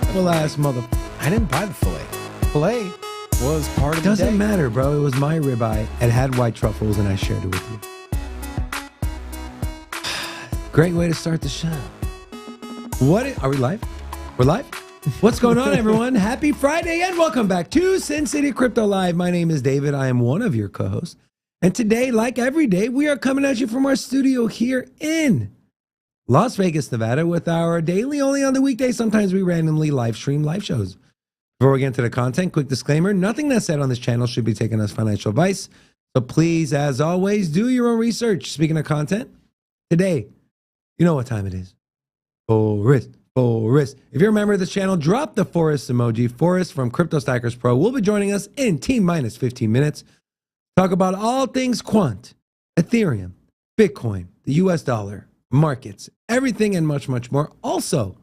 truffle ass mother. I didn't buy the filet. Filet was part of the Doesn't day. matter, bro. It was my ribeye. It had white truffles, and I shared it with you. Great way to start the show. Are we live? We're live? What's going on, everyone? Happy Friday, and welcome back to Sin City Crypto Live. My name is David. I am one of your co-hosts. And today, like every day, we are coming at you from our studio here in Las Vegas, Nevada, with our daily, only on the weekday. Sometimes we randomly live stream live shows. Before we get into the content, quick disclaimer, nothing that's said on this channel should be taken as financial advice. So please, as always, do your own research. Speaking of content, today, you know what time it is. Forest. If you're a member of this channel, drop the Forest emoji. Forest from CryptoStackers Pro will be joining us in T-minus 15 minutes. Talk about all things quant, Ethereum, Bitcoin, the US dollar, markets, everything and much, much more. Also,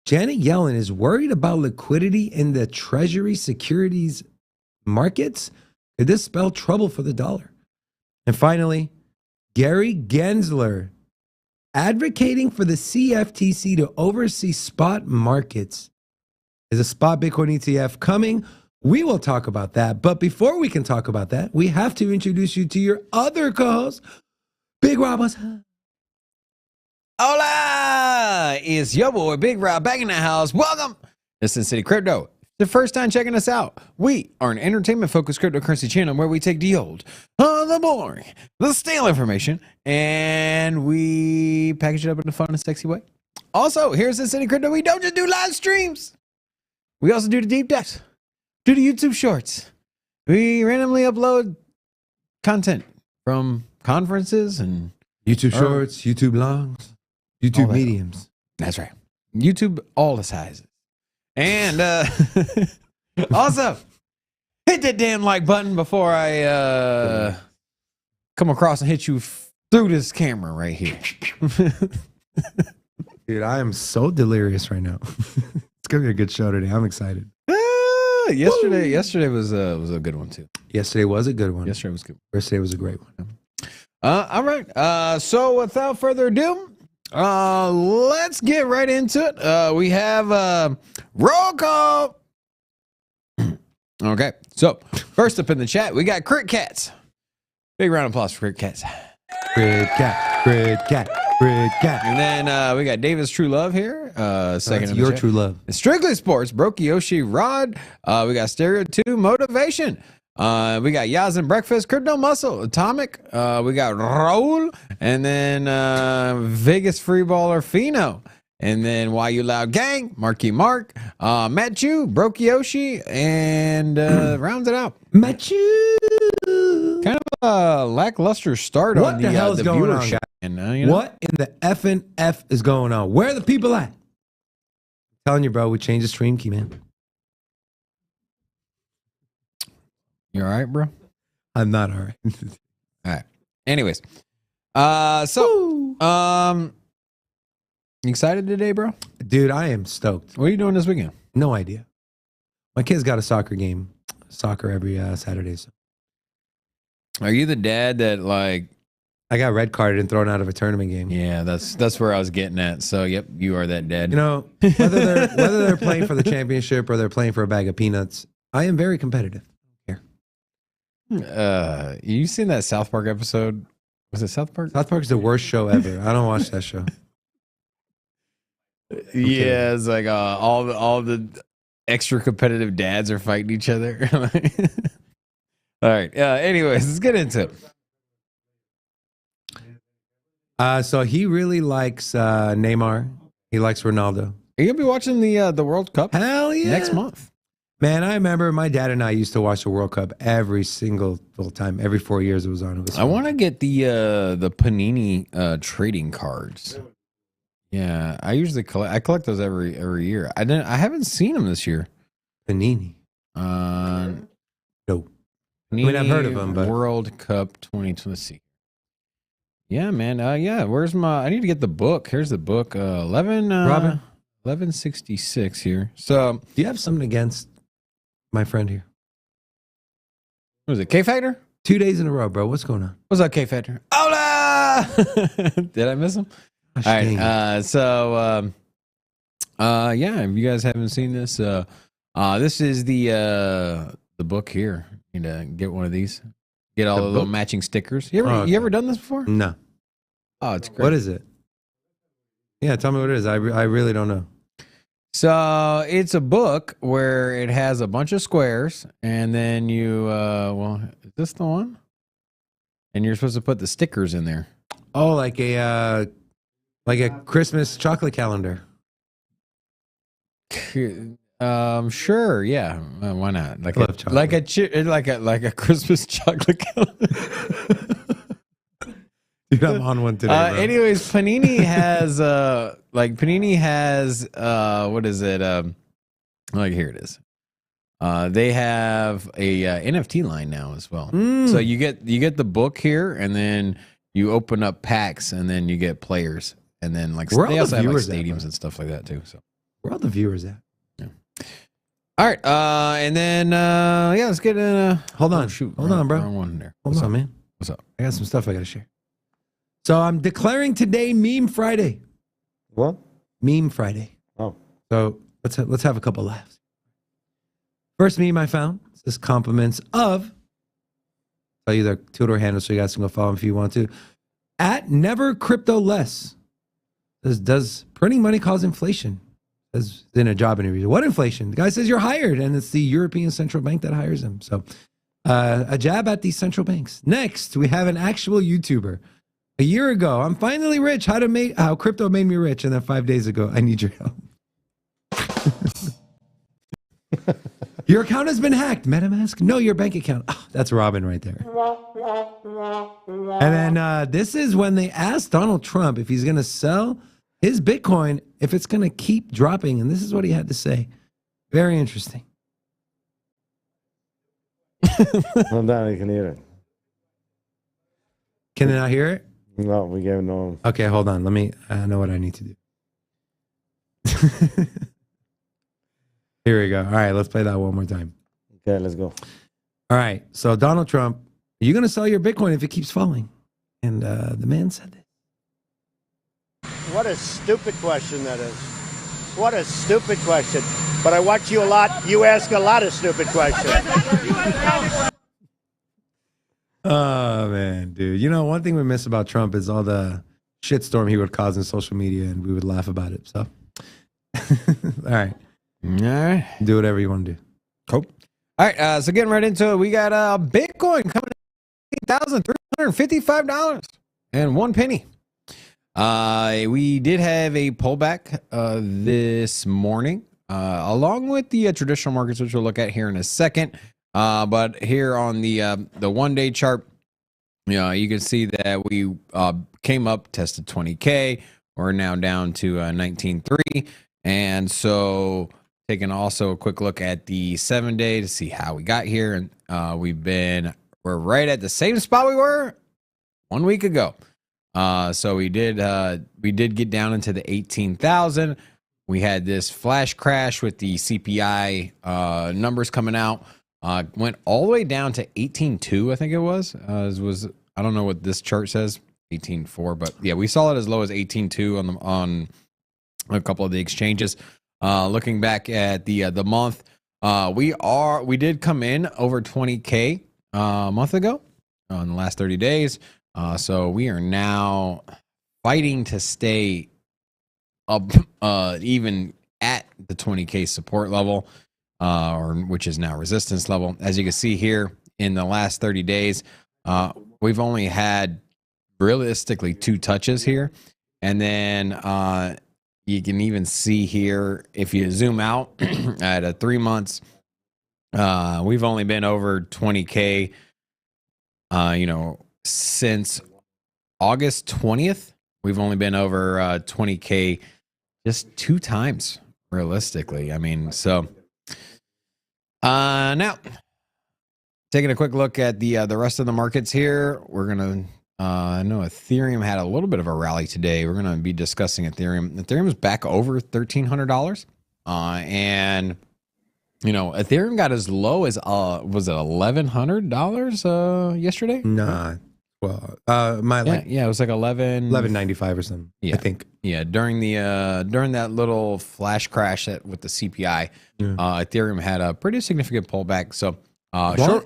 Janet Yellen is worried about liquidity in the Treasury securities markets. Could this spell trouble for the dollar? And finally, Gary Gensler advocating for the CFTC to oversee spot markets. Is a spot Bitcoin ETF coming? We will talk about that. But before we can talk about that, we have to introduce you to your other co-host, Big Rob. Hola! It's your boy, Big Rob, back in the house. Welcome to Sin City Crypto. The first time checking us out, we are an entertainment-focused cryptocurrency channel where we take the old, the boring, the stale information, and we package it up in a fun and sexy way. Also, here's Sin City Crypto. We don't just do live streams. We also do the deep dives, do the YouTube shorts. We randomly upload content from conferences and YouTube shorts, YouTube longs, YouTube mediums. That's right. YouTube, all the sizes. And also, hit that damn like button before I come across and hit you through this camera right here. Dude, I am so delirious right now. It's going to be a good show today. I'm excited. Yesterday was a good one, too. Yesterday was a good one. Yesterday was good. Yesterday was a great one. All right. So without further ado, let's get right into it. We have roll call. Okay, so first up in the chat, we got Crit Cats. Big round of applause for Crit Cats. Crit Cat. And then we got David's True Love here. Second in the your chat. true love. It's Strictly Sports, Broke Yoshi Rod. We got Stereo 2 Motivation. We got Yaz and Breakfast, Crypto Muscle, Atomic. We got Raul, and then Vegas Freeballer Fino, and then Why You Loud Gang, Marky Mark, Matt Chu, Broke Yoshi, and rounds it out. Matt Chu. Kind of a lackluster start What on the hell is going viewership. on, And, you know, What in the effing F is going on? Where are the people at? I'm telling you, bro, we changed the stream key, man. You all right, bro? I'm not all right. All right. Anyways, you excited today, bro? Dude, I am stoked. What are you doing this weekend? No idea. My kid's got a soccer game. Soccer every Saturday. So Are you the dad that like? I got red carded and thrown out of a tournament game. Yeah, that's where I was getting at. So, yep, you are that dad. You know, whether they're playing for the championship or they're playing for a bag of peanuts, I am very competitive. You seen that South Park episode? Was it South Park? South Park is the worst show ever. I don't watch that show. Yeah, it's like all the extra competitive dads are fighting each other. All right. Anyways, let's get into it. So he really likes Neymar. He likes Ronaldo. Are you gonna be watching the World Cup? Hell yeah! Next month. Man, I remember my dad and I used to watch the World Cup every single time. Every 4 years it was on. It was I want to get the Panini trading cards. Yeah, I usually collect those every year. I haven't seen them this year. Panini. No. I mean, I've heard of them, but World Cup 2020. Let's see. Yeah, man. Yeah. Where's I need to get the book. Here's the book. 1166 here. So, do you have something against my friend here? What was it? K Factor? 2 days in a row, bro. What's going on? What's up, K Factor? Hola! 'Ah! Did I miss him? All right. Yeah, if you guys haven't seen this, this is the book here. You need to get one of these. Get all the little matching stickers. You ever done this before? No. Oh, it's great. What is it? Yeah, tell me what it is. I really don't know. So it's a book where it has a bunch of squares, and then you, well, is this the one? And you're supposed to put the stickers in there. Oh, like a Christmas chocolate calendar. Sure, yeah. Why not? Like like a Christmas chocolate calendar. Dude, I'm on one today. Bro. Anyways, Panini has what is it? Like here it is. They have a NFT line now as well. So you get the book here, and then you open up packs, and then you get players, and then like they also have like stadiums and stuff like that too. So where are all the viewers at? Yeah. All right, and then yeah, let's get in. Hold on, hold on, bro. Wrong one there. What's up, man? What's up? I got some stuff I got to share. So I'm declaring today Meme Friday. What? Meme Friday. Oh. So let's have a couple laughs. First meme I found says compliments of. Tell you their Twitter handle so you guys can go follow them if you want to. At Never Crypto Less. Says, does printing money cause inflation? Says in a job interview. What inflation? The guy says you're hired, and it's the European Central Bank that hires him. So a jab at these central banks. Next, we have an actual YouTuber. A year ago, I'm finally rich. How crypto made me rich. And then 5 days ago, I need your help. Your account has been hacked. MetaMask? No, your bank account. Oh, that's Robin right there. And then this is when they asked Donald Trump if he's going to sell his Bitcoin, if it's going to keep dropping. And this is what he had to say. Very interesting. Hold on, I can hear it. Can they not hear it? No, we gave no. Okay, hold on. I know what I need to do. Here we go. All right, let's play that one more time. Okay, let's go. All right, so Donald Trump, are you going to sell your Bitcoin if it keeps falling? And the man said this. What a stupid question that is. What a stupid question. But I watch you a lot. You ask a lot of stupid questions. Oh, man, dude. You know, one thing we miss about Trump is all the shitstorm he would cause in social media, and we would laugh about it. So, all right. Do whatever you want to do. Cool. All right, so getting right into it, we got Bitcoin coming at $8,355 and 1 penny. We did have a pullback this morning, along with the traditional markets, which we'll look at here in a second. But here on the 1 day chart, you can see that we came up, tested 20K. We're now down to 19.3. And so taking also a quick look at the 7 day to see how we got here. And we're right at the same spot we were 1 week ago. So we did get down into the 18,000. We had this flash crash with the CPI numbers coming out. Went all the way down to 18.2, I think it was. I don't know what this chart says, 18.4, but yeah, we saw it as low as 18.2 on a couple of the exchanges. Looking back at the month, we did come in over 20K a month ago in the last 30 days. So we are now fighting to stay up, even at the 20K support level. Which is now resistance level. As you can see here in the last 30 days, we've only had realistically 2 touches here. And then you can even see here, if you zoom out at 3 months, we've only been over 20K, since August 20th. We've only been over 20K just 2 times, realistically. I mean, so... now, taking a quick look at the rest of the markets here, we're gonna. I know Ethereum had a little bit of a rally today. We're gonna be discussing Ethereum. Ethereum is back over $1,300, and Ethereum got as low as was it $1,100 yesterday? Nah, 12. My Yeah, it was like 11.95 or something. Yeah. I think. Yeah, during that little flash crash with the CPI, Ethereum had a pretty significant pullback. So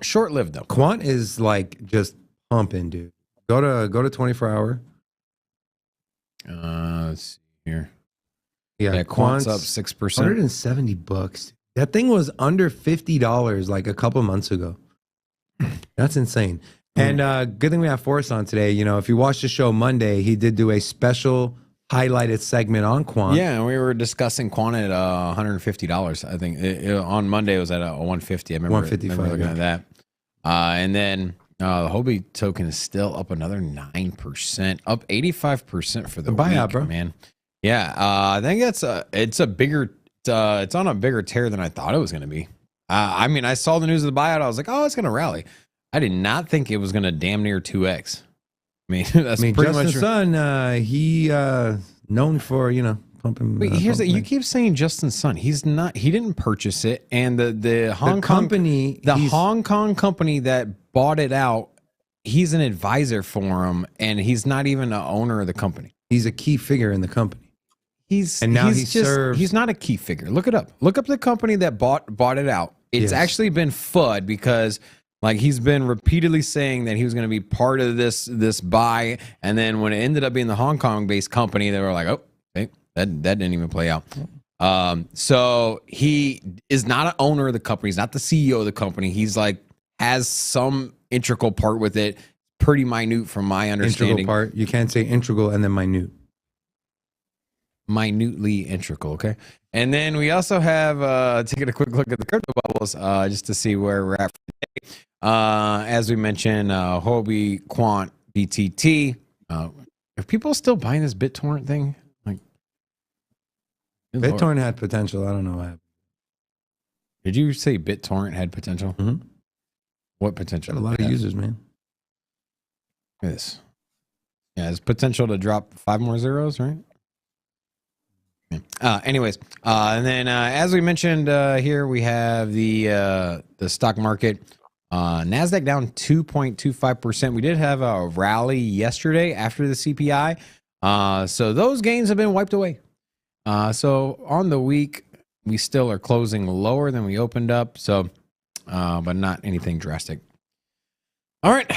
short lived though. Quant is like just pumping, dude. Go to 24 hour. Let's see here. Yeah, Quant's up 6%. $170. That thing was under $50 like a couple months ago. That's insane. And good thing we have Forrest on today. You know, if you watched the show Monday, he did do a special highlighted segment on Quant. Yeah, and we were discussing Quant at $150. I think on Monday it was at 150. I remember 155, looking at that. And then the Hobie token is still up another 9%, up 85% for the buyout, week, bro. man. Yeah, I think it's a bigger it's on a bigger tear than I thought it was going to be. I mean, I saw the news of the buyout. I was like, oh, it's going to rally. I did not think it was going to damn near 2x. I mean, that's pretty Justin much. Sun, he known for, you know, pumping. Wait, here's the, you keep saying Justin Sun. He's not. He didn't purchase it, and the Hong Kong company, Hong Kong company that bought it out. He's an advisor for him, and he's not even an owner of the company. He's a key figure in the company. He's serves. He's not a key figure. Look it up. Look up the company that bought it out. It's actually been FUD because like he's been repeatedly saying that he was going to be part of this buy, and then when it ended up being the Hong Kong based company, they were like, oh, hey, that didn't even play out. So he is not an owner of the company. He's not the CEO of the company. He's like has some integral part with it. Pretty minute from my understanding. Integral part. You can't say integral and then minute. Minutely integral, okay? And then we also have taking a quick look at the crypto bubbles just to see where we're at for today. As we mentioned, Hobie, Quant, BTT. Are people still buying this BitTorrent thing? Like, BitTorrent had potential. I don't know what happened. Did you say BitTorrent had potential? Mm-hmm. What potential? Got a lot of users, man. Look at this. Yeah, it's potential to drop 5 more zeros, right? Anyways, and then as we mentioned here, we have the stock market. NASDAQ down 2.25%. We did have a rally yesterday after the CPI. So those gains have been wiped away. So on the week, we still are closing lower than we opened up. So, but not anything drastic. All right.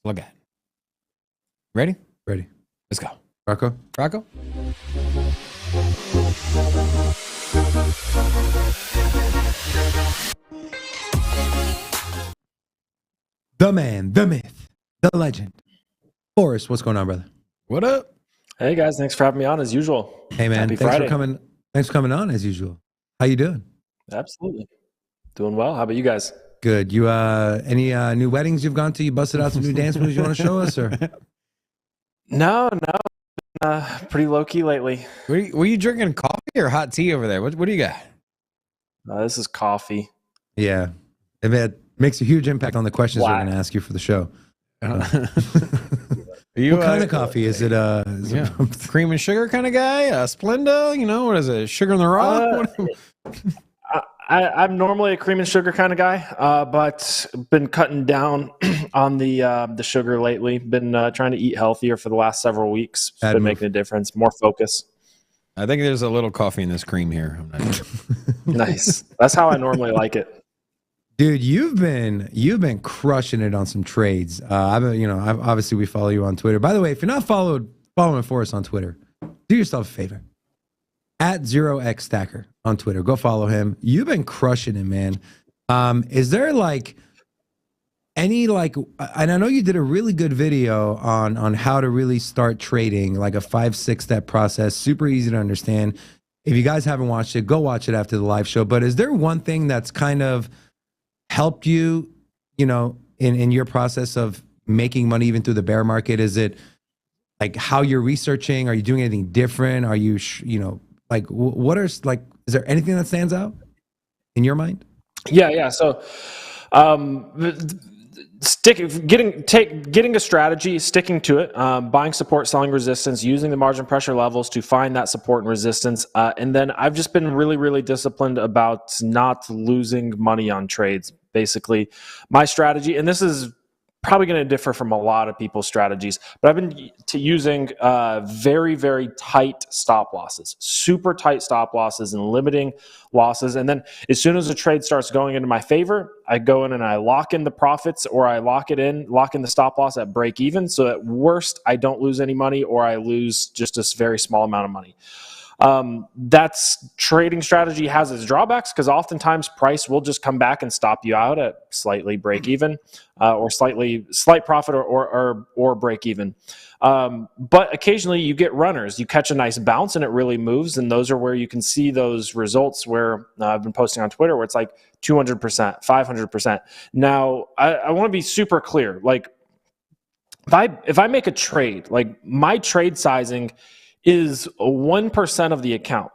Look at it. Ready? Ready. Let's go. Rocco? Rocco? The man, the myth, the legend. Forrest, what's going on, brother? What up? Hey guys, thanks for having me on as usual. Hey man, Happy thanks Friday. for coming. Thanks for coming on as usual. How you doing? Absolutely. Doing well. How about you guys? Good. You any new weddings you've gone to? You busted out some new dance moves you want to show us, or? No. Pretty low key lately. Were you drinking coffee or hot tea over there? What do you got? This is coffee. Yeah, it makes a huge impact on the questions we're going to ask you for the show. What kind of coffee is it? Cream and sugar kind of guy? Splenda? You know, what is it? Sugar in the rock? I'm normally a cream and sugar kind of guy, but been cutting down on the sugar lately. Been trying to eat healthier for the last several weeks. It's been making a difference. More focus. I think there's a little coffee in this cream here. I'm not sure. Nice. That's how I normally like it. Dude, you've been crushing it on some trades. Obviously we follow you on Twitter. By the way, if you're not following Forrest on Twitter, do yourself a favor. At 0xstacker on Twitter. Go follow him. You've been crushing it, man. Is there like any and I know you did a really good video on how to really start trading, like a 5-6 step process, super easy to understand. If you guys haven't watched it, go watch it after the live show. But is there one thing that's kind of helped you, in your process of making money even through the bear market? Is it like how you're researching? Are you doing anything different? Are you, is there anything that stands out in your mind? Yeah. So, getting a strategy, sticking to it, buying support, selling resistance, using the margin pressure levels to find that support and resistance. And then I've just been really, really disciplined about not losing money on trades. Basically, my strategy, and this is probably going to differ from a lot of people's strategies, but I've been using very, very tight stop losses, super tight stop losses and limiting losses. And then as soon as the trade starts going into my favor, I go in and I lock in the profits, or I lock in the stop loss at break even. So at worst, I don't lose any money, or I lose just a very small amount of money. That's trading strategy has its drawbacks, because oftentimes price will just come back and stop you out at slightly break even, or slight profit, or break even. But occasionally you get runners, you catch a nice bounce and it really moves. And those are where you can see those results where I've been posting on Twitter, where it's like 200%, 500%. Now I want to be super clear. Like if I make a trade, like my trade sizing is 1% of the account.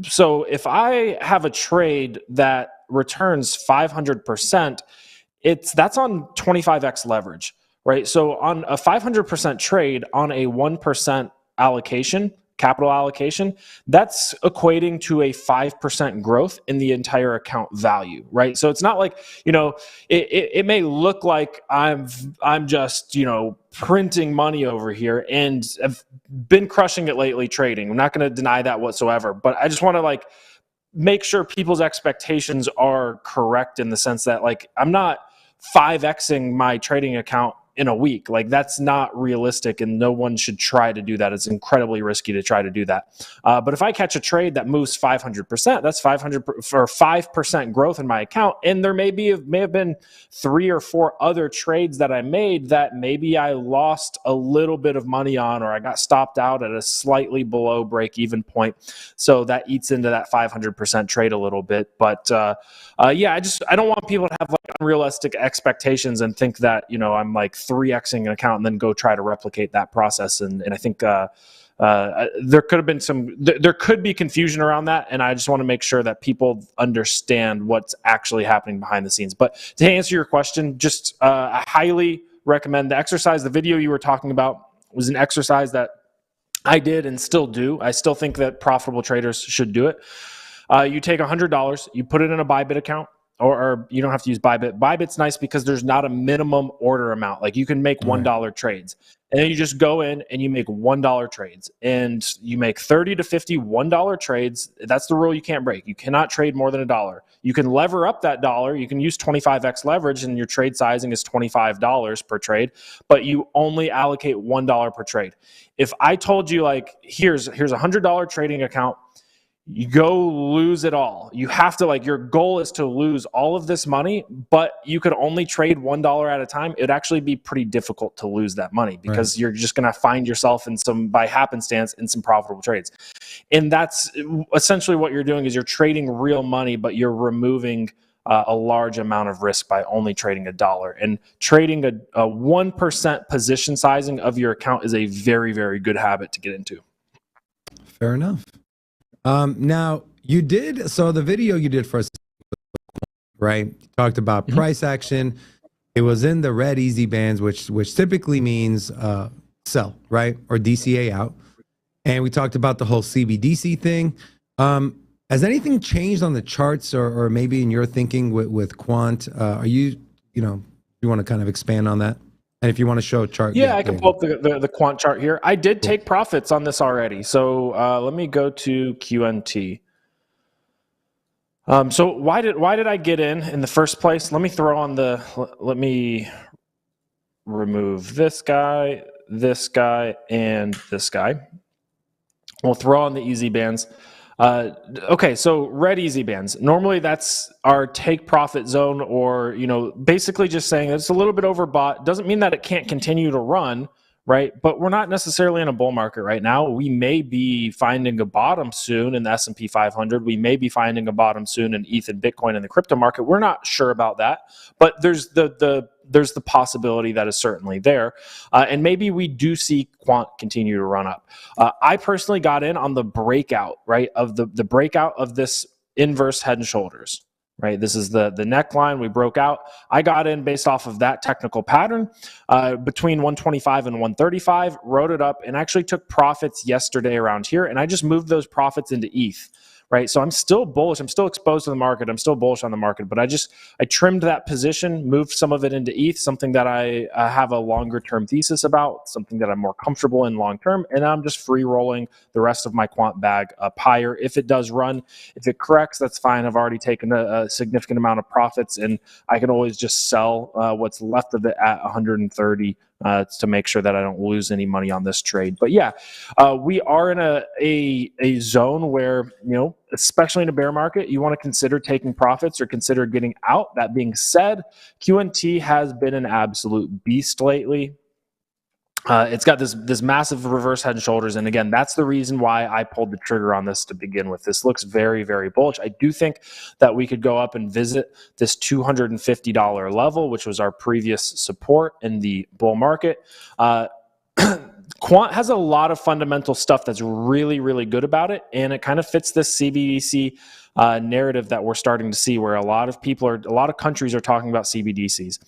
So if I have a trade that returns 500%, that's on 25x leverage, right? So on a 500% trade on a 1% allocation, capital allocation, that's equating to a 5% growth in the entire account value, right? So it's not like, it may look like I'm just, printing money over here, and I've been crushing it lately trading. I'm not going to deny that whatsoever, but I just want to make sure people's expectations are correct, in the sense that I'm not 5xing my trading account in a week. That's not realistic, and no one should try to do that. It's incredibly risky to try to do that. But if I catch a trade that moves 500%, that's 5% growth in my account. And there may have been 3 or 4 other trades that I made that maybe I lost a little bit of money on, or I got stopped out at a slightly below break even point. So that eats into that 500% trade a little bit. But I don't want people to have unrealistic expectations and think that, I'm 3xing an account and then go try to replicate that process. And I think there could be confusion around that. And I just want to make sure that people understand what's actually happening behind the scenes. But to answer your question, just I highly recommend the exercise. The video you were talking about was an exercise that I did and still do. I still think that profitable traders should do it. You take $100, you put it in a Bybit account, or you don't have to use Bybit. Bybit's nice because there's not a minimum order amount. You can make $1 trades, and then you just go in and you make $1 trades, and you make 30 to 50 $1 trades. That's the rule you can't break. You cannot trade more than $1. You can lever up that dollar. You can use 25x leverage, and your trade sizing is $25 per trade, but you only allocate $1 per trade. If I told you here's a $100 trading account, you go lose it all. You have to your goal is to lose all of this money, but you could only trade $1 at a time. It'd actually be pretty difficult to lose that money, because you're just going to find yourself by happenstance in some profitable trades. And that's essentially what you're doing, is you're trading real money, but you're removing a large amount of risk by only trading $1. And trading a 1% position sizing of your account is a very, very good habit to get into. Fair enough. Now so the video you did for us, right? You talked about price action. It was in the red easy bands, which typically means sell, right? Or DCA out. And we talked about the whole CBDC thing. Has anything changed on the charts, or maybe in your thinking with quant? Are you want to kind of expand on that? And if you want to show a chart. Yeah, I can pull up the quant chart here. I did take profits on this already. So let me go to QNT. So why did I get in the first place? Let me remove this guy, and this guy. We'll throw on the easy bands. Okay, so red easy bands. Normally that's our take profit zone, or, basically just saying it's a little bit overbought. Doesn't mean that it can't continue to run, right? But we're not necessarily in a bull market right now. We may be finding a bottom soon in the S&P 500. We may be finding a bottom soon in ETH and Bitcoin in the crypto market. We're not sure about that, but there's the possibility that is certainly there. And maybe we do see quant continue to run up. I personally got in on the breakout, right, of the breakout of this inverse head and shoulders, right? This is the neckline. We broke out. I got in based off of that technical pattern between 125 and 135, wrote it up, and actually took profits yesterday around here. And I just moved those profits into ETH. right? So I'm still bullish. I'm still exposed to the market. I'm still bullish on the market, but I trimmed that position, moved some of it into ETH, something that I have a longer term thesis about, something that I'm more comfortable in long term, and I'm just free rolling the rest of my quant bag up higher. If it does run, if it corrects, that's fine. I've already taken a significant amount of profits, and I can always just sell what's left of it at 130 to make sure that I don't lose any money on this trade. But yeah, we are in a zone where, especially in a bear market, you want to consider taking profits or consider getting out. That being said, QNT has been an absolute beast lately. It's got this massive reverse head and shoulders. And again, that's the reason why I pulled the trigger on this to begin with. This looks very, very bullish. I do think that we could go up and visit this $250 level, which was our previous support in the bull market. Quant has a lot of fundamental stuff that's really, really good about it. And it kind of fits this CBDC narrative that we're starting to see, where a lot of countries are talking about CBDCs.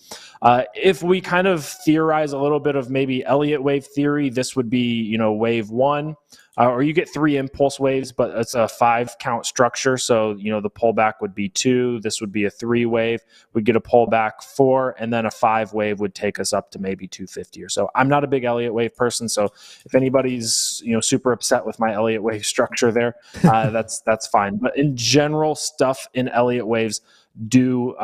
If we kind of theorize a little bit of maybe Elliott wave theory, this would be, wave one, or you get 3 impulse waves, but it's a 5 count structure. So, the pullback would be 2. This would be a 3 wave. We'd get a pullback 4, and then a 5 wave would take us up to maybe 250 or so. I'm not a big Elliott wave person, so if anybody's, super upset with my Elliott wave structure there, that's fine. But in general, stuff in Elliott waves you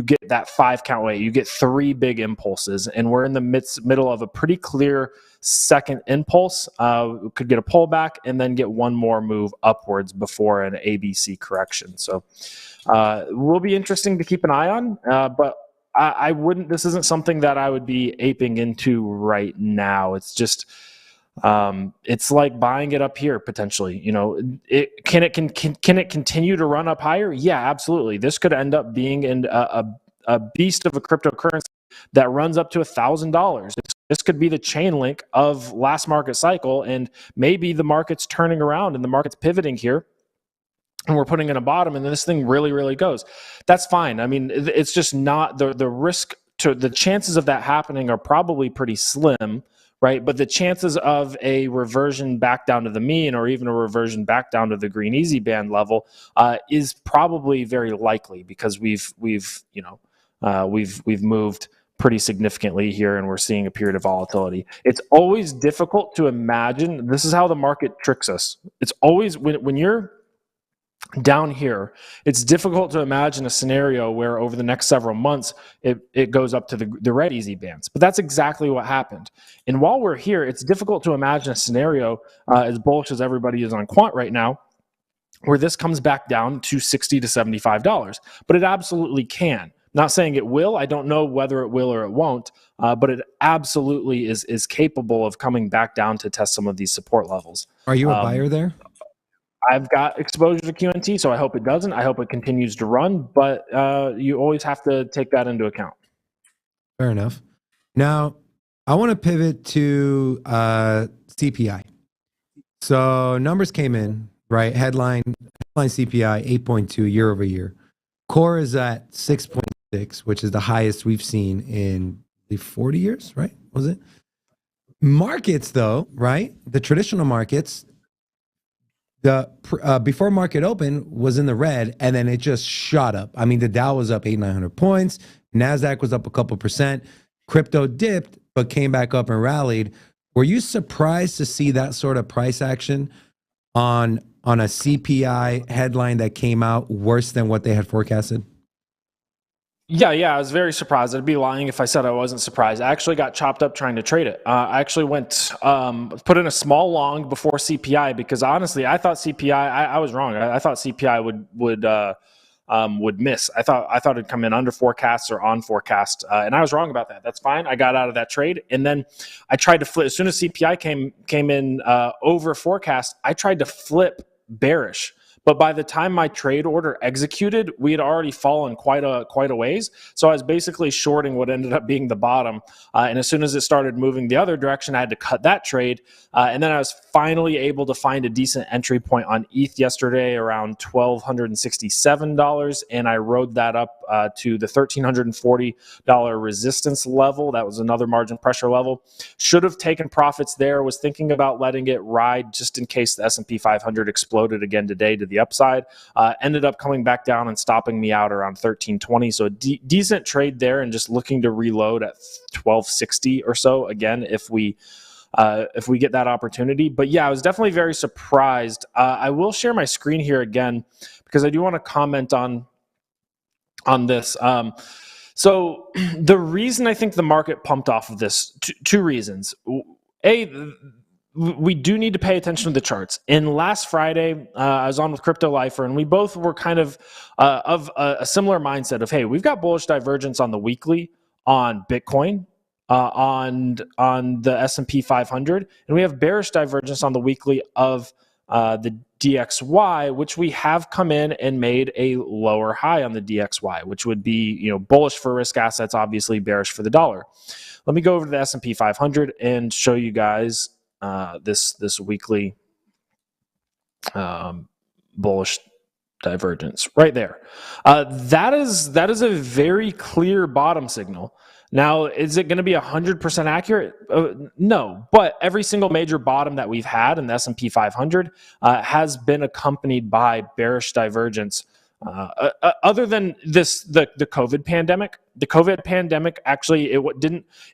get that 5 count wave. You get 3 big impulses, and we're in the middle of a pretty clear second impulse. We could get a pullback and then get one more move upwards before an ABC correction. So will be interesting to keep an eye on, but I wouldn't. This isn't something that I would be aping into right now. It's just it's like buying it up here potentially. Can it continue to run up higher? Yeah, absolutely. This could end up being a beast of a cryptocurrency that runs up to $1,000. This could be the chain link of last market cycle, and maybe the market's turning around and the market's pivoting here, and we're putting in a bottom, and then this thing really, really goes. That's fine. I mean, it's just not the risk to the chances of that happening are probably pretty slim, right? But the chances of a reversion back down to the mean, or even a reversion back down to the green easy band level, is probably very likely, because we've moved pretty significantly here, and we're seeing a period of volatility. It's always difficult to imagine. This is how the market tricks us. It's always when you're down here, it's difficult to imagine a scenario where over the next several months it goes up to the red easy bands. But that's exactly what happened. And while we're here, it's difficult to imagine a scenario as bullish as everybody is on quant right now, where this comes back down to $60 to $75. But it absolutely can. Not saying it will. I don't know whether it will or it won't, but it absolutely is capable of coming back down to test some of these support levels. Are you a buyer there? I've got exposure to QNT, so I hope it doesn't. I hope it continues to run, but you always have to take that into account. Fair enough. Now, I want to pivot to CPI. So numbers came in, right? Headline CPI 8.2 year over year. Core is at 6.6, which is the highest we've seen in the 40 years, right? Was it? Markets, though, right? The traditional markets, the before market open was in the red, and then it just shot up. I mean, the Dow was up 800-900 points. NASDAQ was up a couple percent. Crypto dipped, but came back up and rallied. Were you surprised to see that sort of price action on a CPI headline that came out worse than what they had forecasted? Yeah, I was very surprised. I'd be lying if I said I wasn't surprised. I actually got chopped up trying to trade it. I actually put in a small long before CPI, because honestly, I thought CPI. I was wrong. I thought CPI would miss. I thought it'd come in under forecast or on forecast, and I was wrong about that. That's fine. I got out of that trade, and then I tried to flip as soon as CPI came in over forecast. I tried to flip bearish, But by the time my trade order executed, we had already fallen quite a ways. So I was basically shorting what ended up being the bottom. And as soon as it started moving the other direction, I had to cut that trade. And then I was finally able to find a decent entry point on ETH yesterday around $1,267. And I rode that up to the $1,340 resistance level. That was another margin pressure level. Should have taken profits there. Was thinking about letting it ride just in case the S&P 500 exploded again today to the upside. Ended up coming back down and stopping me out around 1320. So a decent trade there, and just looking to reload at 1260 or so again if we get that opportunity. But yeah, I was definitely very surprised. I will share my screen here again because I do want to comment on this. So the reason I think the market pumped off of this, two reasons. We do need to pay attention to the charts. And last Friday, I was on with Crypto Lifer, and we both were kind of a similar mindset of, hey, we've got bullish divergence on the weekly on Bitcoin, on the S&P 500, and we have bearish divergence on the weekly of the DXY, which we have come in and made a lower high on the DXY, which would be bullish for risk assets, obviously bearish for the dollar. Let me go over to the S&P 500 and show you guys this weekly bullish divergence right there. That is a very clear bottom signal. Now, is it going to be 100% accurate? No, but every single major bottom that we've had in the S&P 500 has been accompanied by bearish divergence. Other than the COVID pandemic, actually it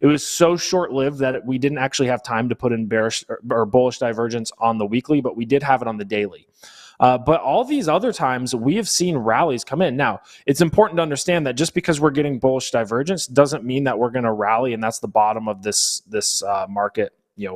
was so short-lived that we didn't actually have time to put in bearish or bullish divergence on the weekly, but we did have it on the daily. But all these other times, we have seen rallies come in. Now, it's important to understand that just because we're getting bullish divergence doesn't mean that we're going to rally, and that's the bottom of this market,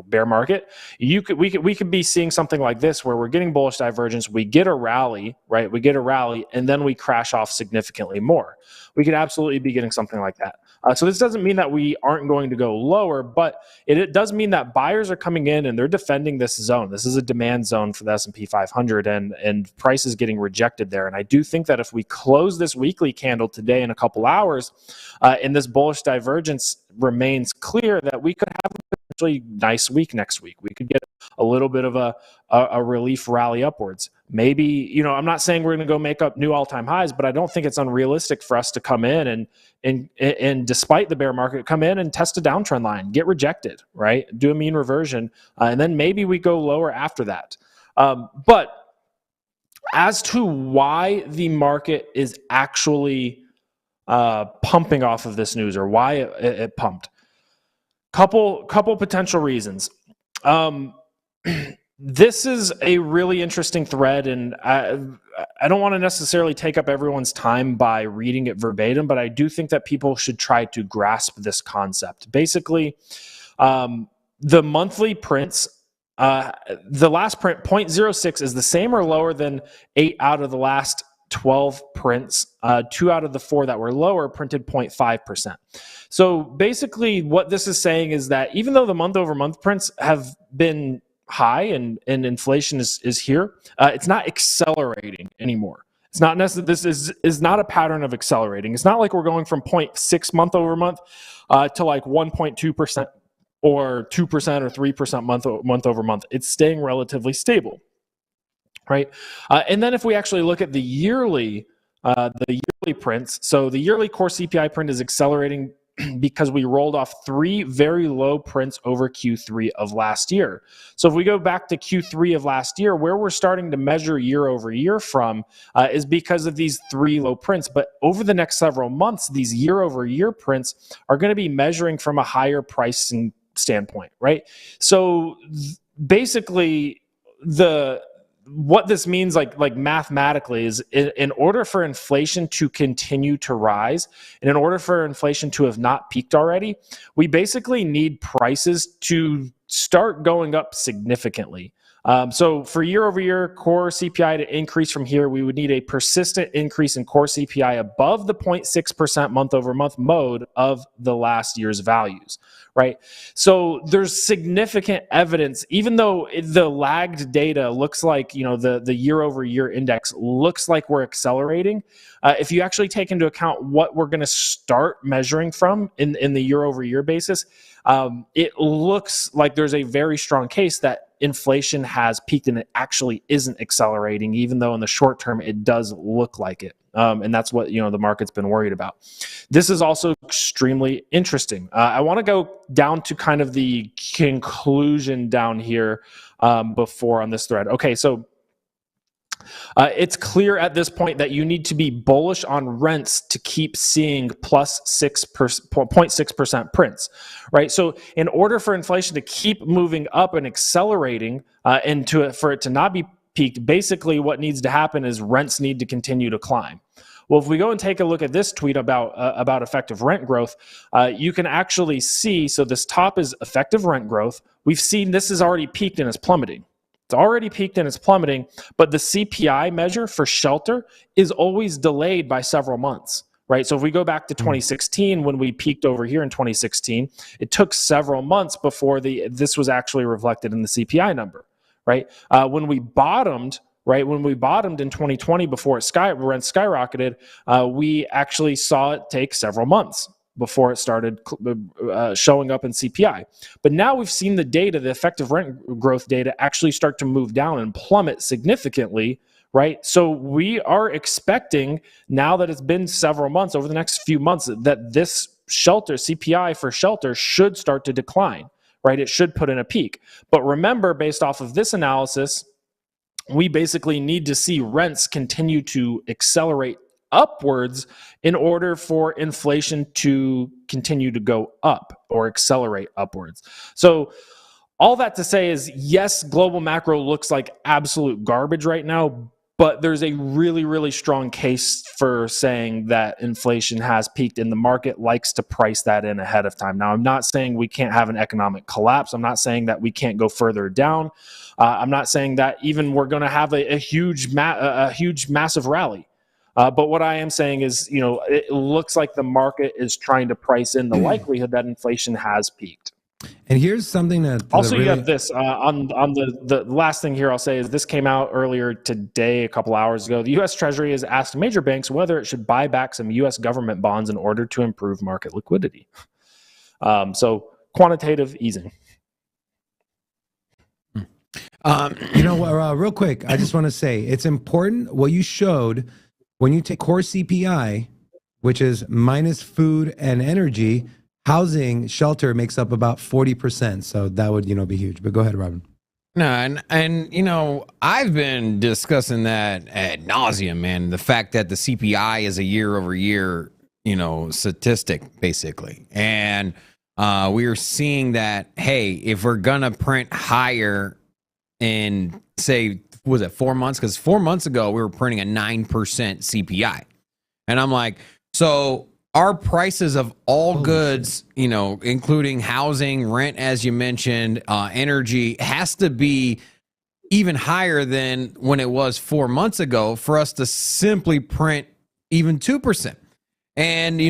bear market. We could be seeing something like this where we're getting bullish divergence, we get a rally, right? We get a rally, and then we crash off significantly more. We could absolutely be getting something like that. So this doesn't mean that we aren't going to go lower, but it does mean that buyers are coming in and they're defending this zone. This is a demand zone for the S&P 500, and price is getting rejected there. And I do think that if we close this weekly candle today in a couple hours, and this bullish divergence remains clear, that we could have a potentially nice week next week. We could get a little bit of a relief rally upwards. Maybe, I'm not saying we're going to go make up new all-time highs, but I don't think it's unrealistic for us to come in and despite the bear market, come in and test a downtrend line, get rejected, right? Do a mean reversion, and then maybe we go lower after that. But as to why the market is actually pumping off of this news, or why it pumped, couple potential reasons. This is a really interesting thread, and I don't want to necessarily take up everyone's time by reading it verbatim, but I do think that people should try to grasp this concept. Basically, the monthly prints, the last print, 0.06, is the same or lower than 8 out of the last 12 prints. 2 out of the 4 that were lower printed 0.5%. So basically what this is saying is that even though the month-over-month prints have been high and inflation is here, it's not accelerating anymore. It's not necessarily, this is not a pattern of accelerating. It's not like we're going from 0.6 month-over-month to like 1.2% or 2% or 3% month-over-month. It's staying relatively stable, right? And then if we actually look at the yearly prints, so the yearly core CPI print is accelerating because we rolled off 3 very low prints over Q3 of last year. So if we go back to Q3 of last year, where we're starting to measure year over year from is because of these 3 low prints. But over the next several months, these year over year prints are going to be measuring from a higher pricing standpoint, right? So basically, what this means, like mathematically, is in order for inflation to continue to rise, and in order for inflation to have not peaked already, we basically need prices to start going up significantly. So for year over year core CPI to increase from here, we would need a persistent increase in core CPI above the 0.6% month over month mode of the last year's values, right? So there's significant evidence, even though the lagged data looks like, the year over year index looks like we're accelerating. If you actually take into account what we're going to start measuring from in the year over year basis, it looks like there's a very strong case that inflation has peaked and it actually isn't accelerating, even though in the short term it does look like it. And that's what the market's been worried about. This is also extremely interesting. I want to go down to kind of the conclusion down here before on this thread. Okay, so it's clear at this point that you need to be bullish on rents to keep seeing plus 0.6% prints, right? So in order for inflation to keep moving up and accelerating for it to not be peaked, basically what needs to happen is rents need to continue to climb. Well, if we go and take a look at this tweet about effective rent growth, you can actually see, so this top is effective rent growth. We've seen this is already peaked and is plummeting. It's already peaked and it's plummeting, but the CPI measure for shelter is always delayed by several months, right? So if we go back to 2016, when we peaked over here in 2016, it took several months before this was actually reflected in the CPI number, right? When we bottomed in 2020 before rent skyrocketed, we actually saw it take several months before it started showing up in CPI. But now we've seen the effective rent growth data actually start to move down and plummet significantly, right? So we are expecting, now that it's been several months, over the next few months, that this CPI for shelter should start to decline, right? It should put in a peak. But remember, based off of this analysis, we basically need to see rents continue to accelerate upwards in order for inflation to continue to go up or accelerate upwards. So all that to say is, yes, global macro looks like absolute garbage right now, but there's a really, really strong case for saying that inflation has peaked, and the market likes to price that in ahead of time. Now, I'm not saying we can't have an economic collapse. I'm not saying that we can't go further down. I'm not saying that even we're going to have a huge, massive rally. But what I am saying is, it looks like the market is trying to price in the likelihood that inflation has peaked. And here's something that also, really... you have this on the last thing here I'll say is, this came out earlier today, a couple hours ago. The U.S. Treasury has asked major banks whether it should buy back some U.S. government bonds in order to improve market liquidity. So quantitative easing. Real quick, I just want to say it's important what you showed. When you take core CPI, which is minus food and energy, housing, shelter makes up about 40%. So that would, be huge. But go ahead, Robin. No, and I've been discussing that ad nauseum, man. The fact that the CPI is a year over year, statistic, basically. And we are seeing that, hey, if we're going to print higher in, say, was it 4 months? Because 4 months ago, we were printing a 9% CPI. And I'm like, so our prices of all goods, including housing, rent, as you mentioned, energy, has to be even higher than when it was 4 months ago for us to simply print even 2%. And,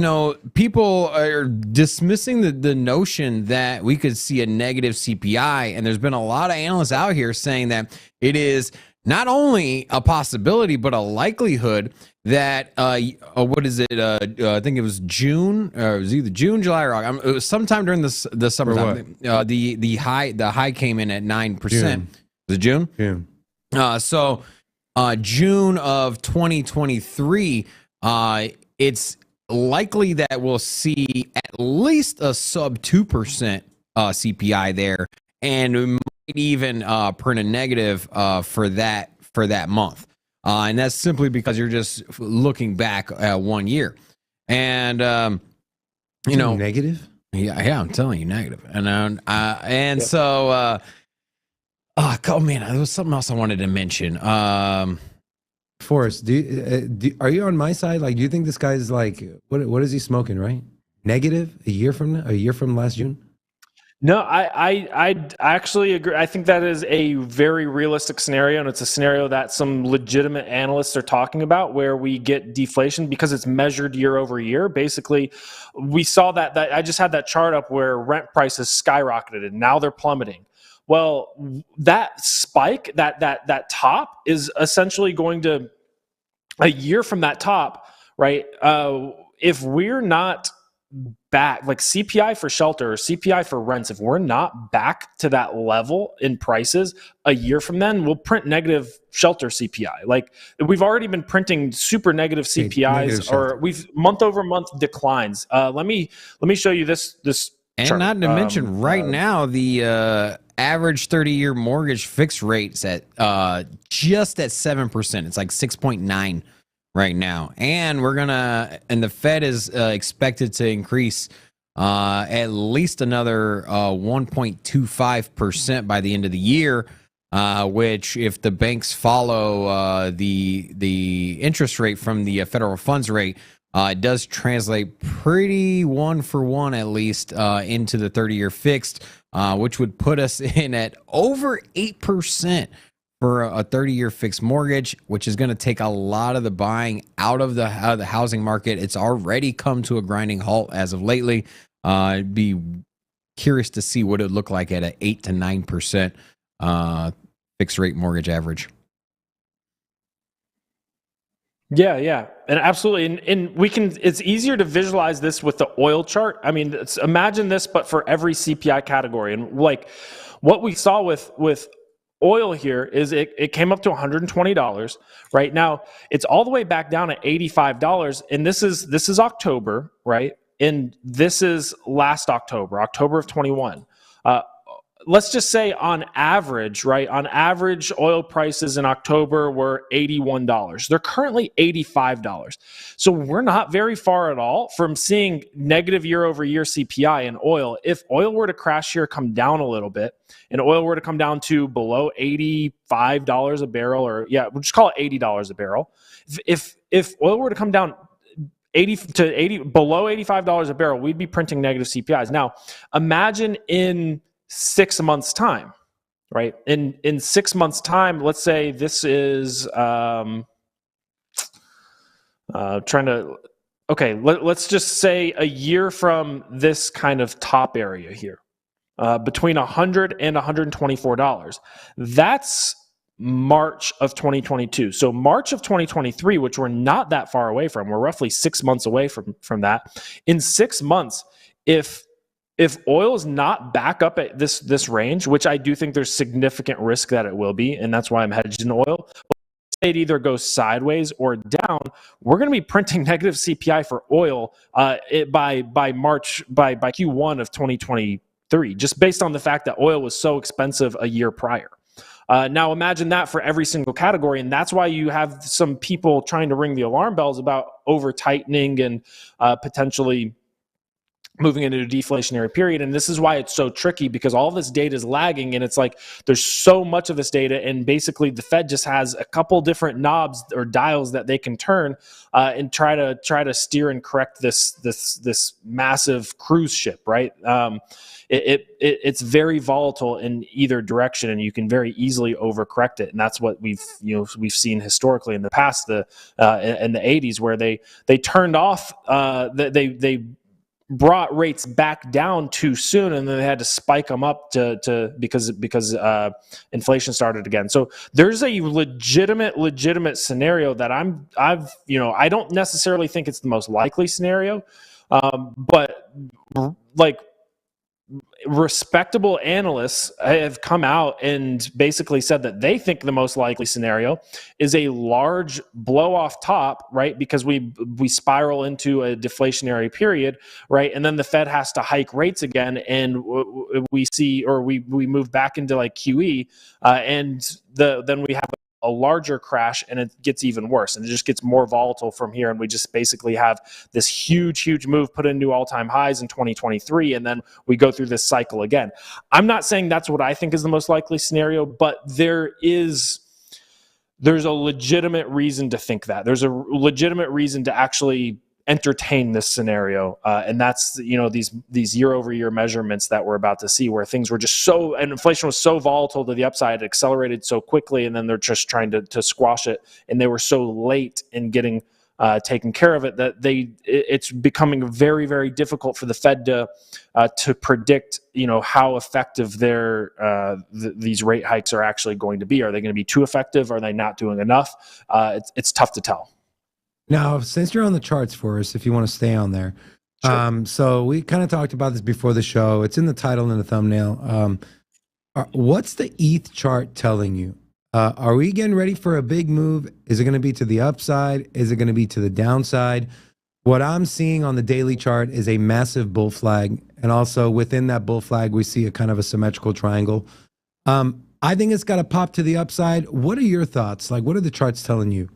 people are dismissing the notion that we could see a negative CPI. And there's been a lot of analysts out here saying that it is not only a possibility, but a likelihood that, what is it? I think it was June, or it was either June, July, or August. It was sometime during the summertime. The high came in at 9%. June. Was it June? June. So June of 2023, it's likely that we'll see at least a sub 2% CPI there, and we might even print a negative for that month. And that's simply because you're just looking back at 1 year. And negative? Yeah, I'm telling you, negative. And so oh man, there was something else I wanted to mention. Forrest, are you on my side? Like, do you think this guy's like, what is he smoking, right? Negative a year from last June? No, I actually agree. I think that is a very realistic scenario, and it's a scenario that some legitimate analysts are talking about, where we get deflation because it's measured year over year. Basically, we saw that I just had that chart up where rent prices skyrocketed, and now they're plummeting. Well, that spike, that top, is essentially going to, a year from that top, right? If we're not back, like CPI for shelter or CPI for rents, if we're not back to that level in prices a year from then, we'll print negative shelter CPI. Like, we've already been printing super negative CPIs, or we've month over month declines. Let me show you this And chart. not to mention, right now, the average 30-year mortgage fixed rate's at just at 7%. It's like 6.9 right now. And the Fed is expected to increase at least another 1.25% by the end of the year, which, if the banks follow the interest rate from the federal funds rate, it does translate pretty one for one, at least, into the 30-year fixed, which would put us in at over 8% for a 30-year fixed mortgage, which is going to take a lot of the buying out of the housing market. It's already come to a grinding halt as of lately. I'd be curious to see what it would look like at an 8 to 9% fixed rate mortgage average. Yeah, and absolutely, and we can. It's easier to visualize this with the oil chart. I mean, imagine this, but for every CPI category. And like what we saw with oil here is it came up to $120. Right now, it's all the way back down at $85, and this is October, right? And this is last October of 21. Let's just say on average, right? On average, oil prices in October were $81. They're currently $85. So we're not very far at all from seeing negative year over year CPI in oil. If oil were to crash here, come down a little bit, and oil were to come down to below $85 a barrel, or we'll just call it $80 a barrel. If oil were to come down below $85 a barrel, we'd be printing negative CPIs. Now, imagine in 6 months' time, right? In 6 months' time, let's say this is let's just say a year from this kind of top area here, between $100 and $124. That's March of 2022. So March of 2023, which we're not that far away from, we're roughly 6 months away from that. In 6 months, if oil is not back up at this range, which I do think there's significant risk that it will be, and that's why I'm hedged in oil, it either goes sideways or down, we're going to be printing negative CPI for oil by Q1 of 2023, just based on the fact that oil was so expensive a year prior. Now imagine that for every single category, and that's why you have some people trying to ring the alarm bells about over tightening and potentially moving into a deflationary period. And this is why it's so tricky, because all this data is lagging, and it's like there's so much of this data, and basically the Fed just has a couple different knobs or dials that they can turn and try to steer and correct this massive cruise ship, right? It's very volatile in either direction, and you can very easily overcorrect it. And that's what we've seen historically in the past, in the 80s, where they turned off, they brought rates back down too soon, and then they had to spike them up because inflation started again. So there's a legitimate scenario that I don't necessarily think it's the most likely scenario, but like respectable analysts have come out and basically said that they think the most likely scenario is a large blow off top, right? Because we spiral into a deflationary period, right? And then the Fed has to hike rates again, and we move back into like QE, and then we have a larger crash, and it gets even worse, and it just gets more volatile from here. And we just basically have this huge move put into all-time highs in 2023, and then we go through this cycle again. I'm not saying that's what I think is the most likely scenario, but there's a legitimate reason to think that. There's a legitimate reason to actually entertain this scenario, and that's these year over year measurements that we're about to see, where things were just so, and inflation was so volatile to the upside, it accelerated so quickly, and then they're just trying to squash it, and they were so late in getting taken care of it that it's becoming very, very difficult for the Fed to predict how effective these rate hikes are actually going to be. Are they going to be too effective? Are they not doing enough? It's tough to tell. Now, since you're on the charts for us, if you want to stay on there. Sure. So we kind of talked about this before the show. It's in the title and the thumbnail. What's the ETH chart telling you? Are we getting ready for a big move? Is it going to be to the upside? Is it going to be to the downside? What I'm seeing on the daily chart is a massive bull flag. And also within that bull flag, we see a kind of a symmetrical triangle. I think it's got to pop to the upside. What are your thoughts? Like, what are the charts telling you?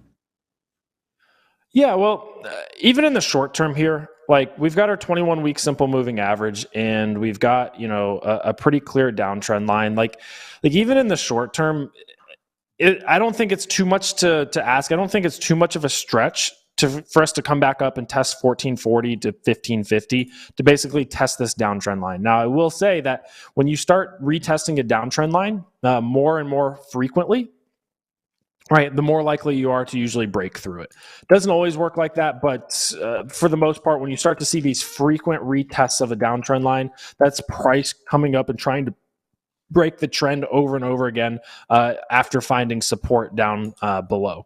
Yeah, well, even in the short term here, like we've got our 21-week simple moving average, and we've got a pretty clear downtrend line. Like even in the short term, I don't think it's too much to ask. I don't think it's too much of a stretch for us to come back up and test 1440 to 1550 to basically test this downtrend line. Now, I will say that when you start retesting a downtrend line more and more frequently, right, the more likely you are to usually break through it. Doesn't always work like that, but for the most part, when you start to see these frequent retests of a downtrend line, that's price coming up and trying to break the trend over and over again after finding support down below.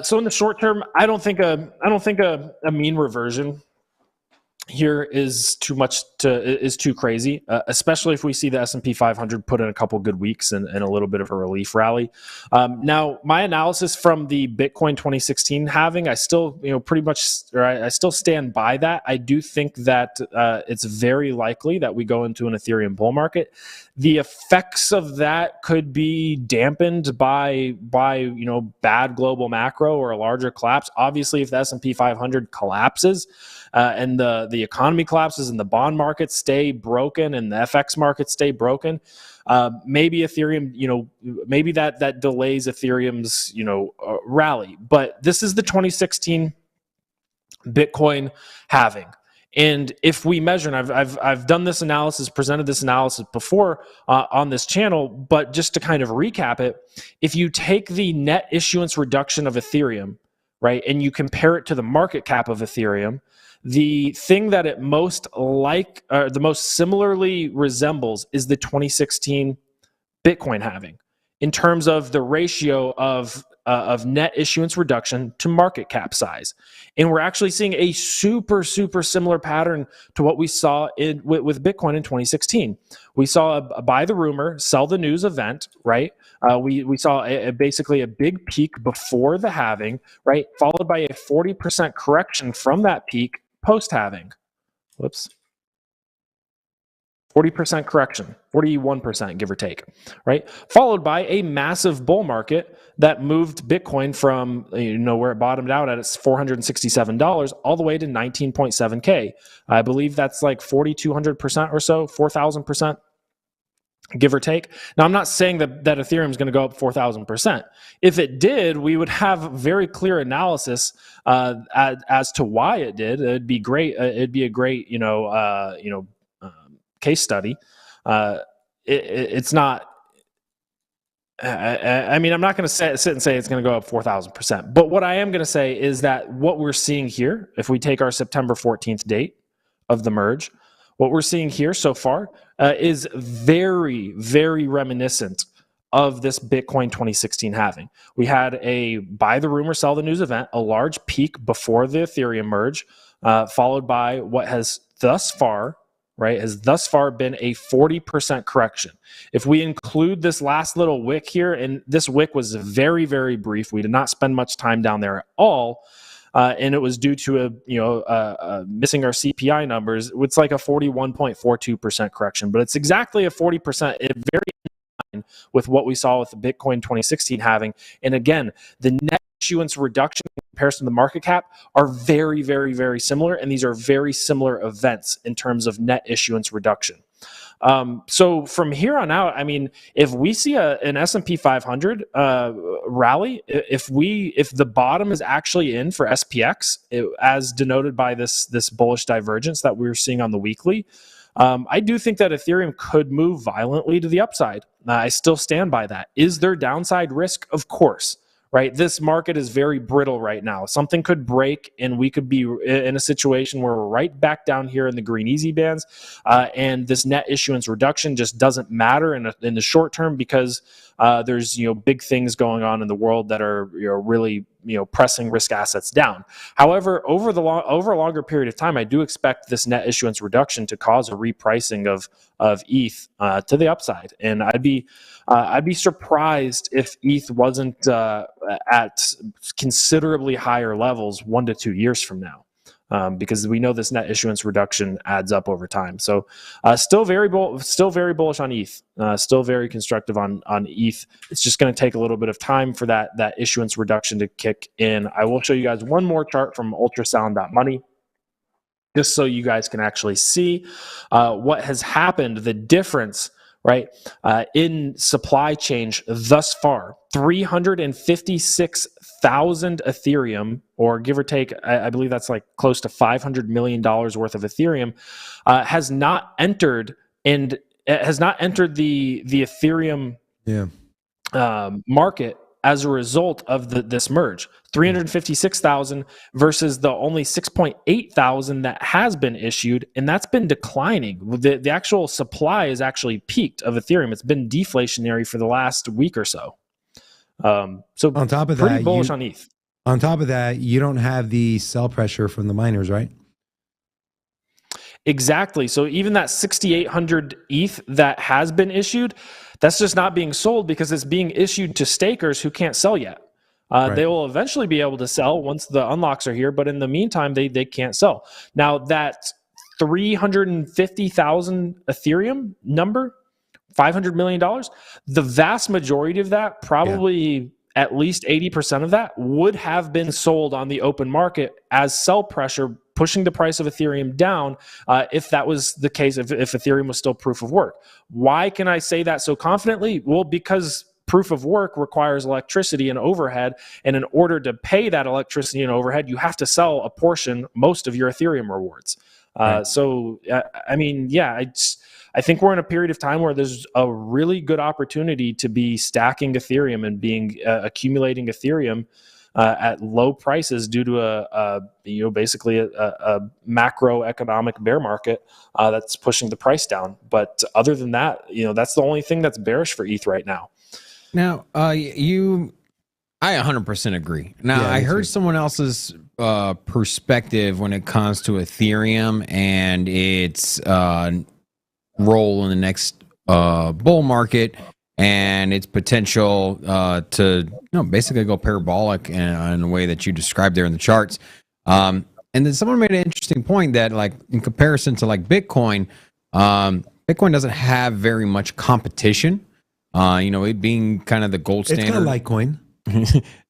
So in the short term, I don't think a mean reversion here is too crazy, especially if we see the S&P 500 put in a couple good weeks and a little bit of a relief rally. Now, my analysis from the Bitcoin 2016 halving, I still I still stand by that. I do think that it's very likely that we go into an Ethereum bull market. The effects of that could be dampened by bad global macro or a larger collapse. Obviously, if the S&P 500 collapses and the economy collapses and the bond markets stay broken and the FX markets stay broken, maybe Ethereum, maybe that delays Ethereum's rally. But this is the 2016 Bitcoin halving. And if we measure, and I've done this analysis, presented this analysis before on this channel, but just to kind of recap it, if you take the net issuance reduction of Ethereum, right, and you compare it to the market cap of Ethereum, the thing that it the most similarly resembles is the 2016 Bitcoin halving in terms of the ratio of net issuance reduction to market cap size. And we're actually seeing a super, super similar pattern to what we saw with Bitcoin in 2016. We saw a buy the rumor, sell the news event, right? We saw basically a big peak before the halving, right? Followed by a 40% correction from that peak post-halving. Whoops. 40% correction, 41%, give or take, right? Followed by a massive bull market that moved Bitcoin from, where it bottomed out at its $467 all the way to 19.7K. I believe that's like 4,200% or so, 4,000%, give or take. Now, I'm not saying that Ethereum is going to go up 4,000%. If it did, we would have very clear analysis as to why it did. It'd be great. It'd be a great, case study. It's not. I mean, I'm not going to sit and say it's going to go up 4,000%. But what I am going to say is that what we're seeing here, if we take our September 14th date of the merge, what we're seeing here so far is very, very reminiscent of this Bitcoin 2016 halving. We had a buy the rumor, sell the news event, a large peak before the Ethereum merge, followed by what has thus far been a 40% correction. If we include this last little wick here, and this wick was very, very brief, we did not spend much time down there at all, and it was due to missing our CPI numbers. It's like a 41.42% correction, but it's exactly a 40%. It very in line with what we saw with the Bitcoin 2016 halving. And again, the net issuance reduction in comparison to the market cap are very, very, very similar, and these are very similar events in terms of net issuance reduction. So from here on out, I mean, if we see an S&P 500 rally, if the bottom is actually in for SPX, as denoted by this bullish divergence that we're seeing on the weekly, I do think that Ethereum could move violently to the upside. I still stand by that. Is there downside risk? Of course. Right, this market is very brittle right now. Something could break, and we could be in a situation where we're right back down here in the green easy bands, and this net issuance reduction just doesn't matter in the short term because there's big things going on in the world that are really pressing risk assets down. However, over a longer period of time, I do expect this net issuance reduction to cause a repricing of ETH to the upside, and I'd be surprised if ETH wasn't at considerably higher levels 1 to 2 years from now, because we know this net issuance reduction adds up over time. So, still very bullish on ETH. Still very constructive on ETH. It's just going to take a little bit of time for that issuance reduction to kick in. I will show you guys one more chart from ultrasound.money, just so you guys can actually see what has happened, the difference, right, in supply change thus far. 356,000 Ethereum, or give or take, I believe that's like close to $500 million worth of Ethereum, has not entered the Ethereum market as a result of this merge. 356,000 versus the only 6.8 thousand that has been issued, and that's been declining. The actual supply is actually peaked of Ethereum. It's been deflationary for the last week or so. So on top of pretty that, bullish on ETH. On top of that, you don't have the sell pressure from the miners, right? Exactly. So even that 6,800 ETH that has been issued, that's just not being sold because it's being issued to stakers who can't sell yet. Right. They will eventually be able to sell once the unlocks are here, but in the meantime, they can't sell. Now that 350,000 Ethereum number, $500 million, the vast majority of that, probably at least 80% of that, would have been sold on the open market as sell pressure, pushing the price of Ethereum down, if that was the case, if Ethereum was still proof of work. Why can I say that so confidently? Well, because proof of work requires electricity and overhead, and in order to pay that electricity and overhead, you have to sell a portion, most of your Ethereum rewards. Right. So, I mean, yeah, I think we're in a period of time where there's a really good opportunity to be stacking Ethereum and accumulating Ethereum at low prices due to basically a macroeconomic bear market that's pushing the price down. But other than that, that's the only thing that's bearish for ETH right now. Now, I 100% agree. Now, I heard someone else's perspective when it comes to Ethereum and its role in the next bull market and its potential to basically go parabolic in the way that you described there in the charts. And then someone made an interesting point that, like, in comparison to like Bitcoin, Bitcoin doesn't have very much competition. It being kind of the gold standard. It's kind of Litecoin.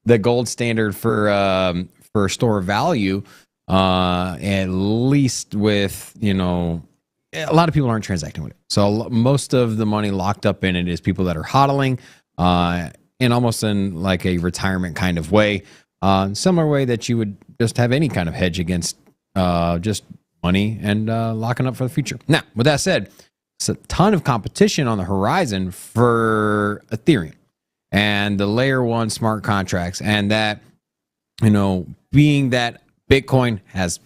The gold standard for store of value, at least with, a lot of people aren't transacting with it. So most of the money locked up in it is people that are hodling, and almost in like a retirement kind of way, similar way that you would just have any kind of hedge against just money and locking up for the future. Now, with that said, it's a ton of competition on the horizon for Ethereum and the layer one smart contracts, and that, being that Bitcoin has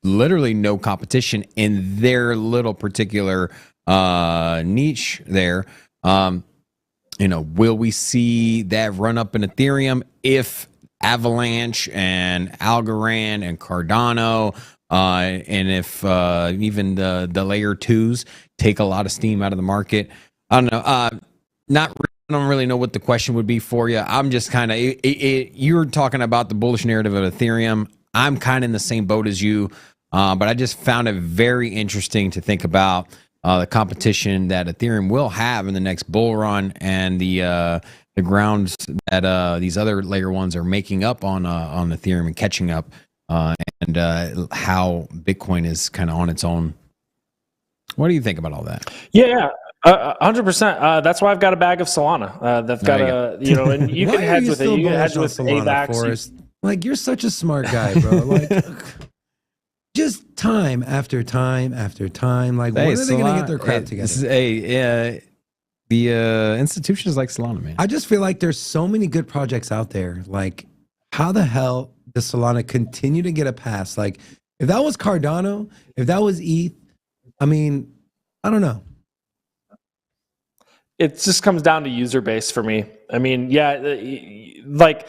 literally no competition in their little particular niche there. Will we see that run up in Ethereum if Avalanche and Algorand and Cardano and if even the layer twos take a lot of steam out of the market? I don't know. I don't really know what the question would be for you. I'm just kind of, you're talking about the bullish narrative of Ethereum. I'm kind of in the same boat as you, but I just found it very interesting to think about the competition that Ethereum will have in the next bull run, and the grounds that these other layer ones are making up on Ethereum and catching up, and how Bitcoin is kind of on its own What do you think about all that? Yeah, 100%. That's why I've got a bag of Solana. That's got and you Why can are hedge you with it. still You can bullish hedge on with Solana, AVAX. Forrest? Like, you're such a smart guy, bro. Like, just time after time after time. Like, when are they going to get their crap together? The institutions like Solana, man. I just feel like there's so many good projects out there. Like, how the hell does Solana continue to get a pass? Like, if that was Cardano, if that was ETH, I mean, I don't know. It just comes down to user base for me. I mean, like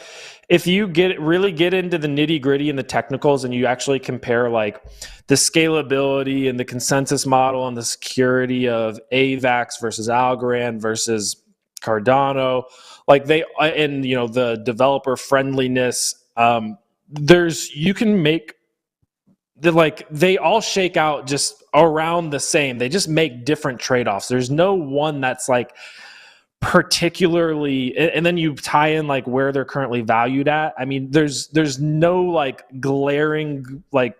if you really get into the nitty gritty and the technicals, and you actually compare like the scalability and the consensus model and the security of AVAX versus Algorand versus Cardano, like the developer friendliness, you can make they all shake out just around the same. They just make different trade-offs. There's no one that's like particularly, and then you tie in like where they're currently valued at. I mean, there's no like glaring like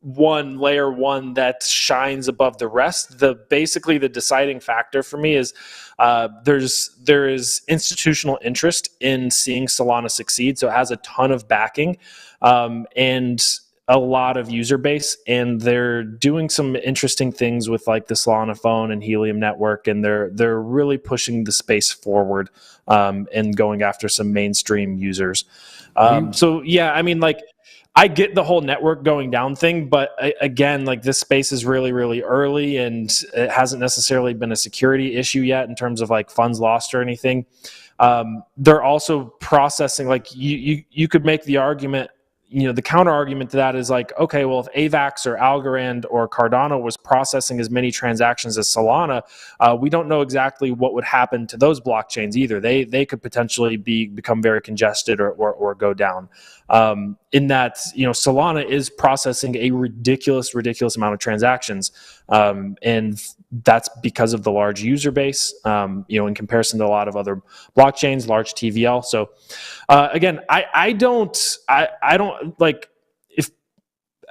layer one that shines above the rest. Basically the deciding factor for me is there is institutional interest in seeing Solana succeed. So it has a ton of backing, and a lot of user base, and they're doing some interesting things with like the Solana phone and Helium network, and they're really pushing the space forward, and going after some mainstream users. So yeah, I mean, like, I get the whole network going down thing, but again, like, this space is really, really early, and it hasn't necessarily been a security issue yet in terms of like funds lost or anything. They're also processing, like, you could make the argument, the counter argument to that is like, okay, well, if AVAX or Algorand or Cardano was processing as many transactions as Solana, we don't know exactly what would happen to those blockchains either. They could potentially become very congested or go down. In that, Solana is processing a ridiculous amount of transactions, and that's because of the large user base, in comparison to a lot of other blockchains, large TVL. So again, I don't like, if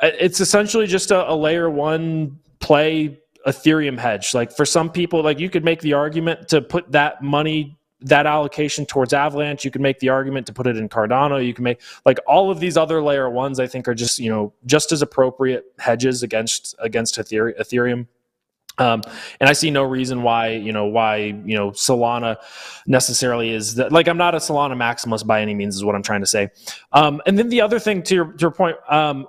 it's essentially just a layer one play Ethereum hedge. Like, for some people, like, you could make the argument to put that money, that allocation towards Avalanche. You can make the argument to put it in Cardano. You can make, like, all of these other layer ones, I think, are just, just as appropriate hedges against Ethereum. And I see no reason why Solana necessarily is that. Like, I'm not a Solana maximalist by any means, is what I'm trying to say. And then the other thing to your point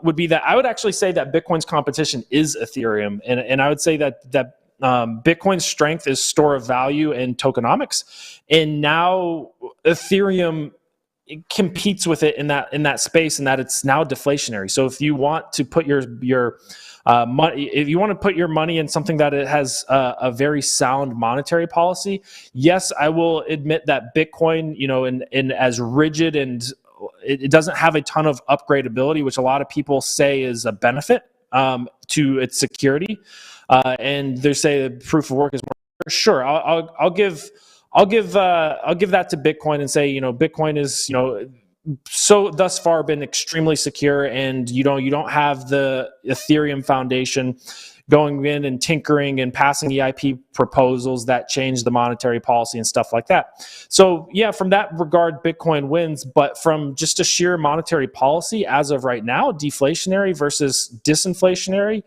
would be that I would actually say that Bitcoin's competition is Ethereum, and I would say that Bitcoin's strength is store of value and tokenomics, and now Ethereum competes with it in that space, and that it's now deflationary. So if you want to put your money, if you want to put your money in something that it has a very sound monetary policy, yes, I will admit that Bitcoin, in as rigid, and it doesn't have a ton of upgradability, which a lot of people say is a benefit to its security. And they say the proof of work is more. Sure, I'll give that to Bitcoin and say, Bitcoin is, so thus far been extremely secure, and you don't have the Ethereum Foundation going in and tinkering and passing EIP proposals that change the monetary policy and stuff like that. So yeah, from that regard, Bitcoin wins, but from just a sheer monetary policy as of right now, deflationary versus disinflationary,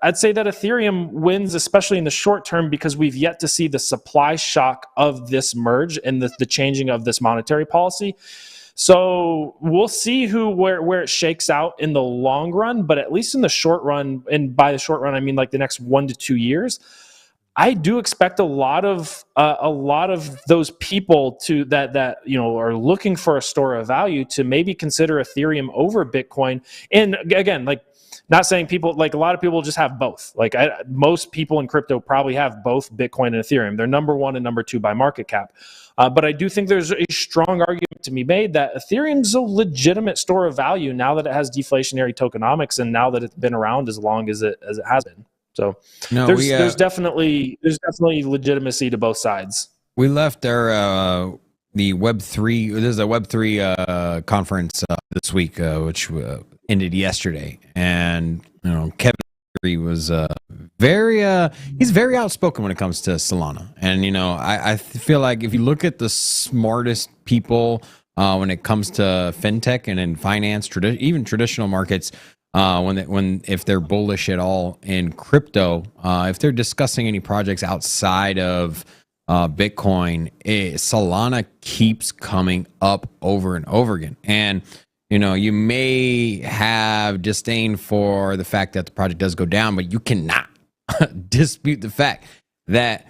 I'd say that Ethereum wins, especially in the short term, because we've yet to see the supply shock of this merge and the changing of this monetary policy. So we'll see where it shakes out in the long run, but at least in the short run, and by the short run, I mean like the next 1 to 2 years, I do expect a lot of those people that are looking for a store of value to maybe consider Ethereum over Bitcoin. And again, like, not saying people, like, a lot of people just have both. Like, most people in crypto probably have both Bitcoin and Ethereum. They're number one and number two by market cap. But I do think there's a strong argument to be made that Ethereum's a legitimate store of value now that it has deflationary tokenomics, and now that it's been around as long as it has been. So there's definitely legitimacy to both sides. We left the Web3. There's a Web3 conference this week, which ended yesterday, and Kevin he was he's very outspoken when it comes to Solana. And, I feel like if you look at the smartest people when it comes to fintech and in finance, even traditional markets, if they're bullish at all in crypto, if they're discussing any projects outside of Bitcoin, Solana keeps coming up over and over again. And you may have disdain for the fact that the project does go down, but you cannot dispute the fact that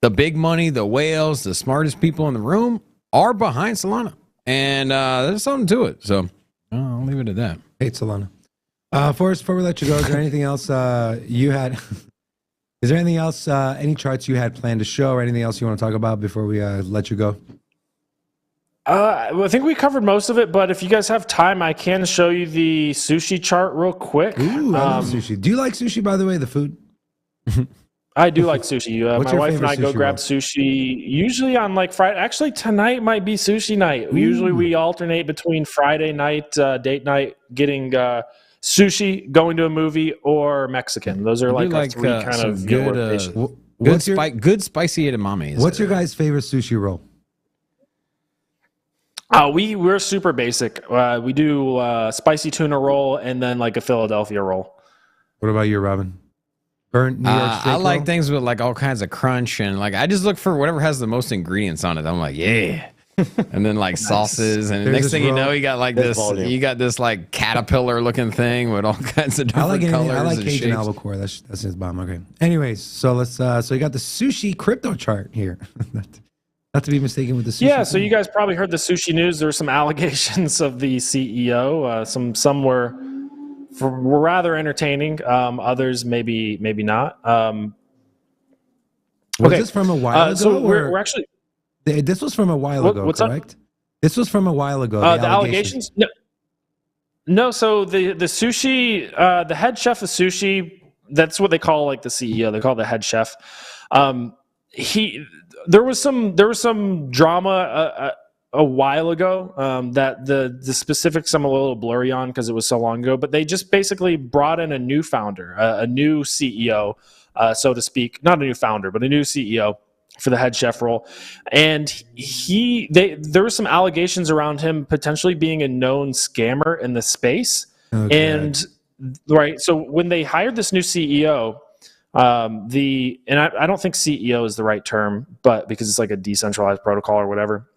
the big money, the whales, the smartest people in the room are behind Solana. And there's something to it. So I'll leave it at that. Hate Solana. Forrest, before we let you go, is there anything else you had? Is there anything else, any charts you had planned to show or anything else you want to talk about before we let you go? I think we covered most of it, but if you guys have time, I can show you the sushi chart real quick. Ooh, I love sushi. Do you like sushi, by the way, the food? I do like sushi. What's My your wife and I favorite go sushi grab roll? sushi usually on like Friday. Actually, tonight might be sushi night. Usually we alternate between Friday night, date night, getting sushi, going to a movie, or Mexican. Those are like our three kind of good, rotations. good spicy edamame. What's your guys' favorite sushi roll? We're super basic. We do spicy tuna roll and then like a Philadelphia roll. What about you, Robin? Burnt New York steak I like roll? things with like all kinds of crunch, and like I just look for whatever has the most ingredients on it. I'm like, yeah. And then like sauces, and There's next this thing you roll- know, you got like There's this. volume. You got this like caterpillar looking thing with all kinds of I like different anything. colors I like and Cajun shapes. albacore. That's his bomb. Okay. Anyways, so let's. So you got the sushi crypto chart here. Not to be mistaken with the sushi. Yeah, so thing. you guys probably heard the sushi news. There were some allegations of the CEO. Some were rather entertaining. Others maybe not. Was okay. this from a while ago? So or- we're actually This was from a while ago, what's up? correct? This was from a while ago. the allegations. No. So the sushi, the head chef of sushi. That's what they call like the CEO. They call it the head chef. There was some drama a while ago that the specifics I'm a little blurry on because it was so long ago. But they just basically brought in a new founder, a new CEO, so to speak. Not a new founder, but a new CEO for the head chef role. And there were some allegations around him potentially being a known scammer in the space. Okay. And right, so when they hired this new CEO. I don't think CEO is the right term, but because it's like a decentralized protocol or whatever.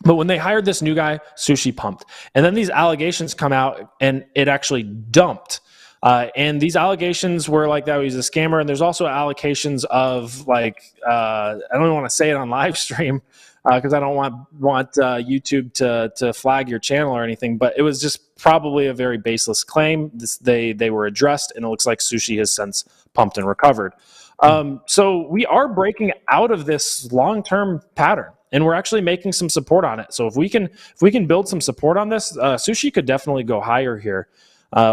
But when they hired this new guy, sushi pumped. And then these allegations come out and it actually dumped. And these allegations were like that he's a scammer. And there's also allegations of like, I don't want to say it on live stream because I don't want YouTube to flag your channel or anything, but it was just probably a very baseless claim. They were addressed and it looks like sushi has since pumped and recovered. So we are breaking out of this long-term pattern and we're actually making some support on it. So if we can build some support on this, sushi could definitely go higher here,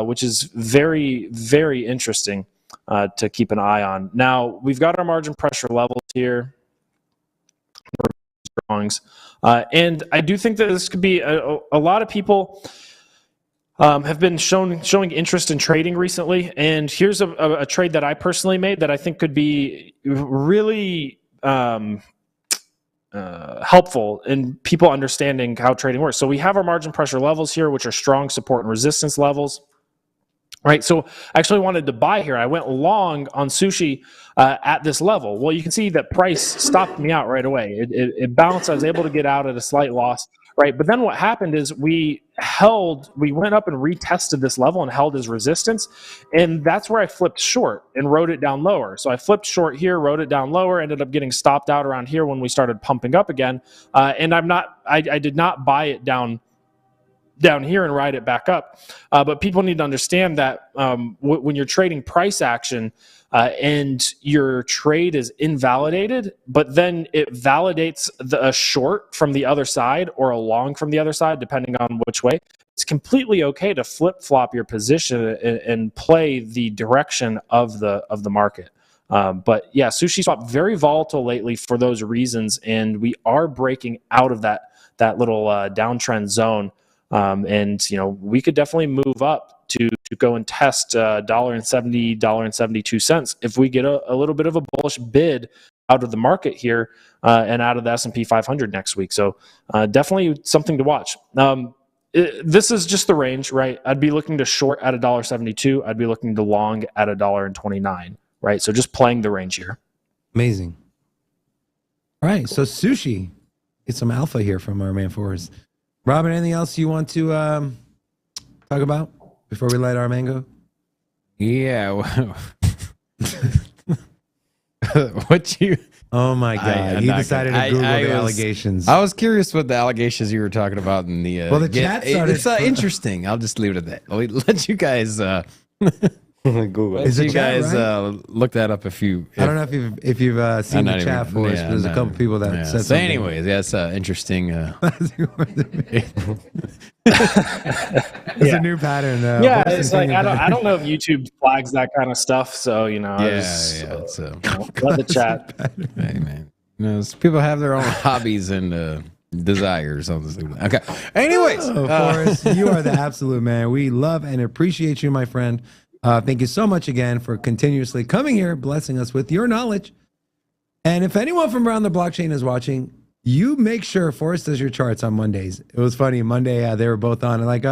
which is very, very interesting to keep an eye on. Now we've got our margin pressure levels here. And I do think that this could be a lot of people have been showing interest in trading recently. And here's a trade that I personally made that I think could be really helpful in people understanding how trading works. So we have our margin pressure levels here, which are strong support and resistance levels. Right, so I actually wanted to buy here. I went long on sushi at this level. Well, you can see that price stopped me out right away. It bounced. I was able to get out at a slight loss, right? But then what happened is we went up and retested this level and held as resistance, and that's where I flipped short and wrote it down lower. So I flipped short here, wrote it down lower, ended up getting stopped out around here when we started pumping up again. And I did not buy it down here and ride it back up. But people need to understand that when you're trading price action and your trade is invalidated, but then it validates a short from the other side or a long from the other side, depending on which way, it's completely okay to flip-flop your position and play the direction of the market. But yeah, sushi swap very volatile lately for those reasons, and we are breaking out of that little downtrend zone. And we could definitely move up to go and test $1.70, $1.72 if we get a little bit of a bullish bid out of the market here and out of the S&P 500 next week. So definitely something to watch. This is just the range, right? I'd be looking to short at $1.72. I'd be looking to long at $1.29, right? So just playing the range here. Amazing. All right, so sushi. Get some alpha here from our man Forrest. Robin, anything else you want to talk about before we light our mango? Yeah. What you? Oh my God! He decided to Google the allegations. I was curious what the allegations you were talking about in the. Well, the chat started. It's interesting. I'll just leave it at that. I'll let you guys. Google. Let you guys look that up if you. I don't know if you've seen the chat for us. But there's a couple people that said. So, anyways, that's interesting. It's a new pattern. It's like I don't know if YouTube flags that kind of stuff. So It's let the chat. Hey man, people have their own hobbies and desires. Okay. Anyways, Forrest, you are the absolute man. We love and appreciate you, my friend. Thank you so much again for continuously coming here, blessing us with your knowledge. And if anyone from around the blockchain is watching, you make sure Forrest does your charts on Mondays. It was funny. Monday, they were both on. And like,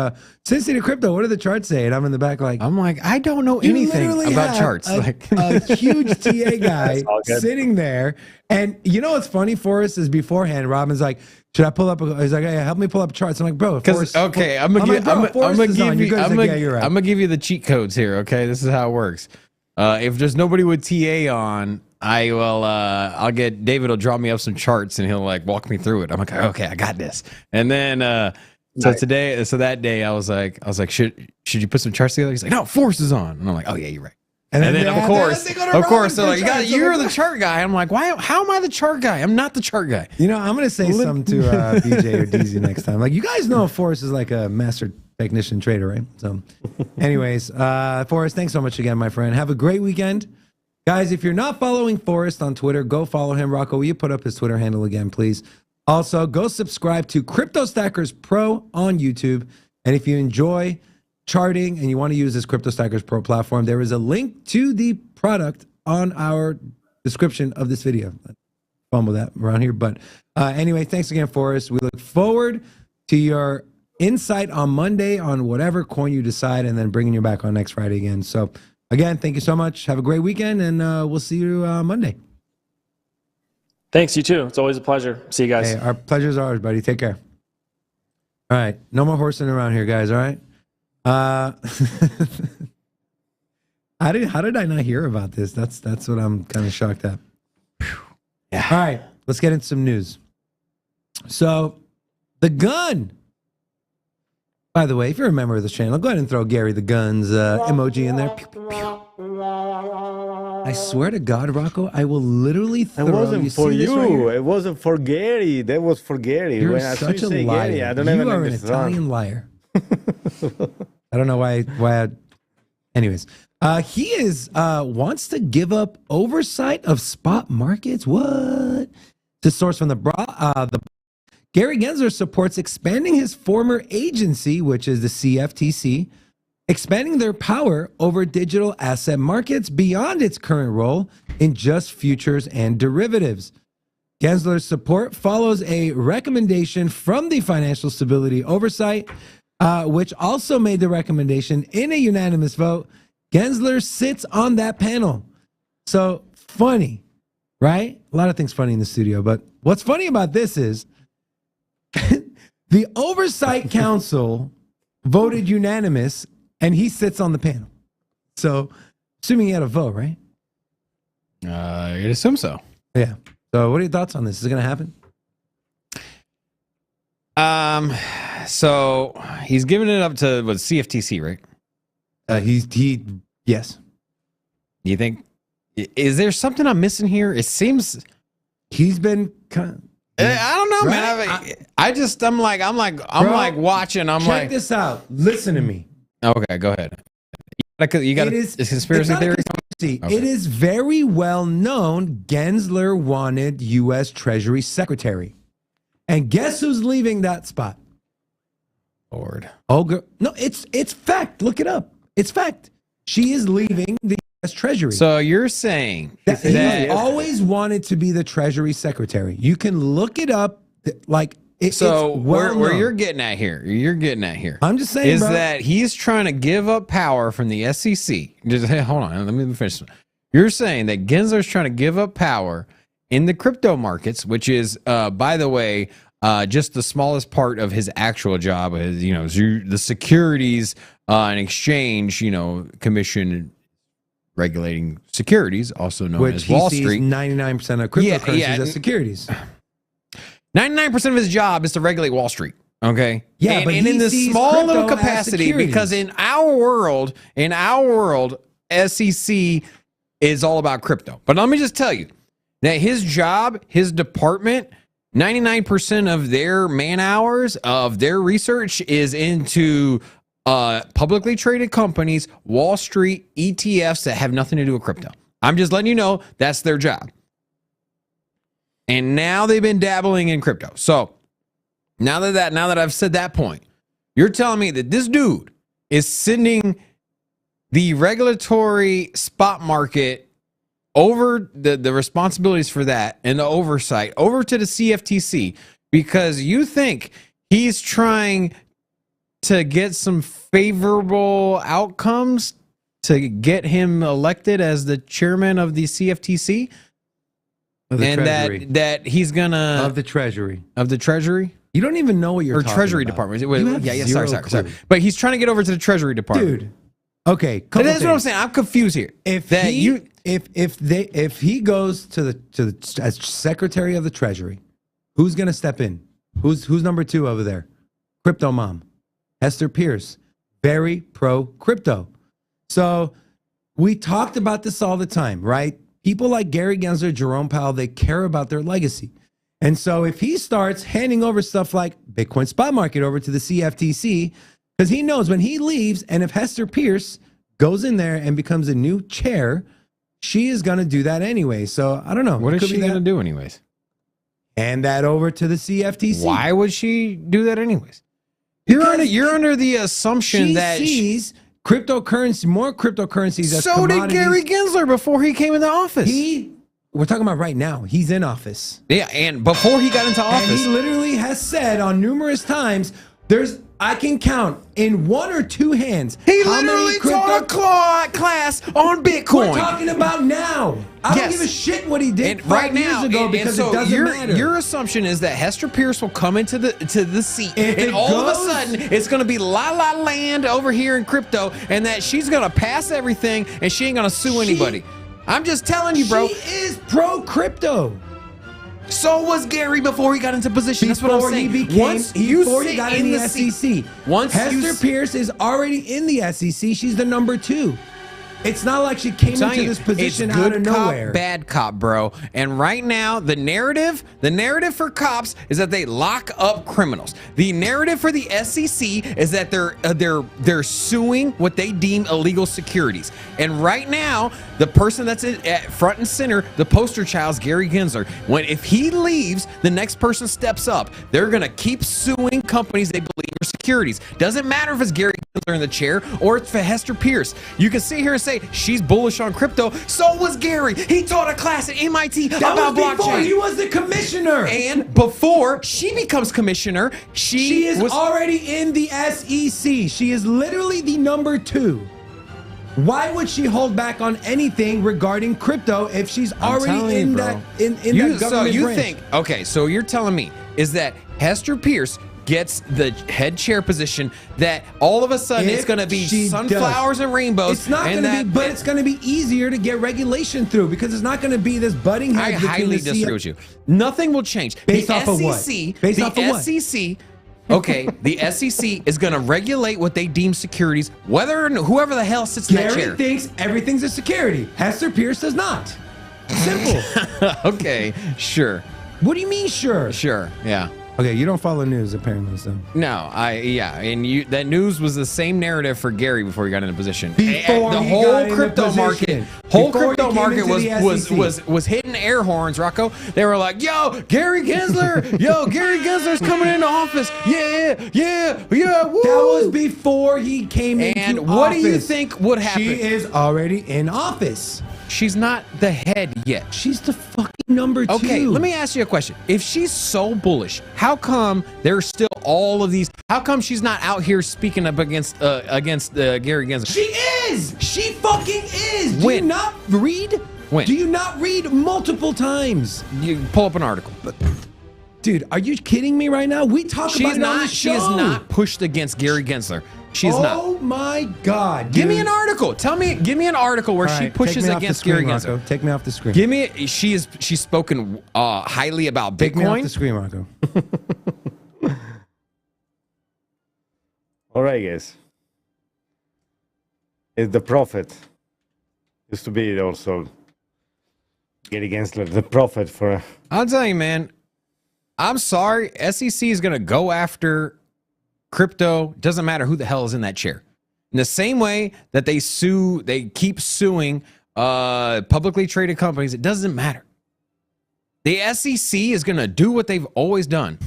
Sin City Crypto, what do the charts say? And I'm in the back like, I don't know anything about charts. A huge TA guy sitting there. And you know what's funny, Forrest, is beforehand, Robin's like, should I pull up? He's like, hey, help me pull up charts. I'm like, bro, Forrest. Okay, I'm gonna give you the cheat codes here. Okay, this is how it works. If there's nobody with TA on, I will. I'll get David. Will draw me up some charts and he'll like walk me through it. I'm like, okay, I got this. And then that day, I was like, should you put some charts together? He's like, no, Forrest is on. And I'm like, oh yeah, you're right. And then of course, they're like, you're the chart guy. I'm like, why? How am I the chart guy? I'm not the chart guy. I'm gonna say something to BJ or DZ next time. Like, you guys know Forrest is like a master technician trader, right? So, anyways, Forrest, thanks so much again, my friend. Have a great weekend, guys. If you're not following Forrest on Twitter, go follow him. Rocco, will you put up his Twitter handle again, please? Also, go subscribe to CryptoStackers Pro on YouTube, and if you enjoy charting and you want to use this CryptoStackers Pro platform, there is a link to the product on our description of this video. Fumble that around here, but anyway, thanks again, Forrest. We look forward to your insight on Monday on whatever coin you decide, and then bringing you back on next Friday again. So again, thank you so much. Have a great weekend, and we'll see you Monday. Thanks, you too. It's always a pleasure. See you guys. Hey, our pleasure's ours, buddy. Take care. All right, no more horsing around here, guys. All right. How did I not hear about this? That's what I'm kind of shocked at. Yeah. All right, let's get into some news. So, the gun. By the way, if you're a member of this channel, go ahead and throw Gary the Guns emoji in there. Pew, pew, pew. I swear to God, Rocco, I will literally throw. It wasn't for you. Right, it wasn't for Gary. That was for Gary. You're when such a liar. Gary, I don't you even are understand. an Italian liar. I don't know why. Anyways, he wants to give up oversight of spot markets. What? To source from the Gary Gensler supports expanding his former agency, which is the CFTC, expanding their power over digital asset markets beyond its current role in just futures and derivatives. Gensler's support follows a recommendation from the Financial Stability Oversight, which also made the recommendation in a unanimous vote. Gensler sits on that panel. So funny, right? A lot of things funny in the studio, but what's funny about this is the Oversight Council voted unanimous, and he sits on the panel. So, assuming he had a vote, right? You'd assume so. Yeah. So, what are your thoughts on this? Is it going to happen? So he's giving it up to CFTC, right? Yes. You think? Is there something I'm missing here? It seems he's been. I don't know, right? Man. I'm like watching. Check this out. Listen to me. Okay, go ahead. You got a conspiracy theory? Okay. It is very well known Gensler wanted U.S. Treasury Secretary. And guess who's leaving that spot? Lord. Oh, girl. No, it's fact. Look it up. It's fact. She is leaving the U.S. Treasury. So you're saying That he always wanted to be the Treasury Secretary. You can look it up. Like it's so well where known. you're getting at here, I'm just saying, is bro. that he's trying to give up power from the SEC. Just hey, hold on, let me finish. You're saying that Gensler's trying to give up power in the crypto markets, which is, by the way, just the smallest part of his actual job. Is, the Securities and Exchange, Commission regulating securities, also known which as he Wall sees Street. 99% of cryptocurrencies as securities. 99% of his job is to regulate Wall Street. Okay. Yeah, and, but and he in the sees small little crypto as capacity, securities. because in our world, SEC is all about crypto. But let me just tell you that his job, his department, 99% of their man hours of their research is into publicly traded companies, Wall Street, ETFs that have nothing to do with crypto. I'm just letting you know that's their job. And now they've been dabbling in crypto. So now that I've said that point, you're telling me that this dude is sending the regulatory spot market over the responsibilities for that and the oversight over to the CFTC because you think he's trying to get some favorable outcomes to get him elected as the chairman of the CFTC? And Treasury. that he's gonna Of the Treasury. You don't even know what you're or talking Treasury about. Department. You have zero Sorry. clue. But he's trying to get over to the Treasury Department. Dude. Okay, But that's what I'm saying. I'm confused here. If he goes to the as Secretary of the Treasury, who's going to step in? Who's number 2 over there? Crypto mom, Hester Pierce, very pro crypto. So we talked about this all the time, right? People like Gary Gensler, Jerome Powell, they care about their legacy. And so if he starts handing over stuff like Bitcoin spot market over to the CFTC, because he knows when he leaves, and if Hester Pierce goes in there and becomes a new chair, she is going to do that anyway. So I don't know. What is she going to do anyways? Hand that over to the CFTC. Why would she do that anyways? You're under the assumption that she sees cryptocurrency, more cryptocurrencies as so commodities. did Gary Gensler before he came into office. We're talking about right now. He's in office. Yeah, and before he got into office. And he literally has said on numerous times, I can count in 1 or 2 hands. He literally taught a class on Bitcoin. We're talking about now. I don't give a shit what he did five years ago because it doesn't matter. Your assumption is that Hester Pierce will come into the seat, and all of a sudden it's going to be la la land over here in crypto, and that she's going to pass everything and she ain't going to sue anybody. I'm just telling you, bro. She is pro crypto. So was Gary before he got into position. That's what I'm saying. Before he got in the SEC. Hester Pierce is already in the SEC. She's the number 2. It's not like she came into this position out of nowhere. Cop, bad cop, bro. And right now, the narrative for cops is that they lock up criminals. The narrative for the SEC is that they're suing what they deem illegal securities. And right now, the person that's at front and center, the poster child, is Gary Gensler. If he leaves, the next person steps up. They're gonna keep suing companies they believe are securities. Doesn't matter if it's Gary Gensler in the chair or it's for Hester Pierce. You can sit here and say she's bullish on crypto. So was Gary. He taught a class at MIT about blockchain. Before he was the commissioner. And before she becomes commissioner, she is already in the SEC. She is literally the number 2. Why would she hold back on anything regarding crypto if she's already in that government So you branch? think, okay, so you're telling me is that Hester Pierce gets the head chair position, that all of a sudden it's going to be sunflowers and rainbows. It's not going to be, but it's going to be easier to get regulation through because it's not going to be this butting heads. I highly disagree with you. Nothing will change. Based off of what? Based off of what? SEC. Okay, the SEC is going to regulate what they deem securities, whoever the hell sits in that chair. Gary thinks everything's a security. Hester Pierce does not. Simple. Okay, sure. What do you mean, sure? Sure, yeah. Okay, you don't follow news apparently, so. No, and that news was the same narrative for Gary before he got into position. Before the he whole got into crypto market, position. whole Before he crypto came market into the SEC. was hitting air horns. Rocco, they were like, "Yo, Gary Gensler, yo, Gary Gensler's coming into office. Yeah, woo." That was before he came into office. And what do you think would happen? She is already in office. She's not the head yet. She's the fucking number 2. Okay, let me ask you a question. If she's so bullish, how come there's still all of these? How come she's not out here speaking up against Gary Gensler? She is. She fucking is. Do When? you not read? When? Do you not read multiple times? You pull up an article. Dude, are you kidding me right now? We talk about it on the show. She is not pushed against Gary Gensler. She's not. Oh my God. Give me dude. an article. Give me an article where All she right, pushes take me off against the screen, Gary Gensler. Rocco. Take me off the screen. Give me. She's spoken highly about Take me off Bitcoin. the screen, Rocco. All right, guys. It's the prophet. Used to be also Gary Gensler, the prophet for. I'll tell you, man. I'm sorry. SEC is going to go after crypto. Doesn't matter who the hell is in that chair. In the same way that they keep suing publicly traded companies. It doesn't matter. The SEC is going to do what they've always done.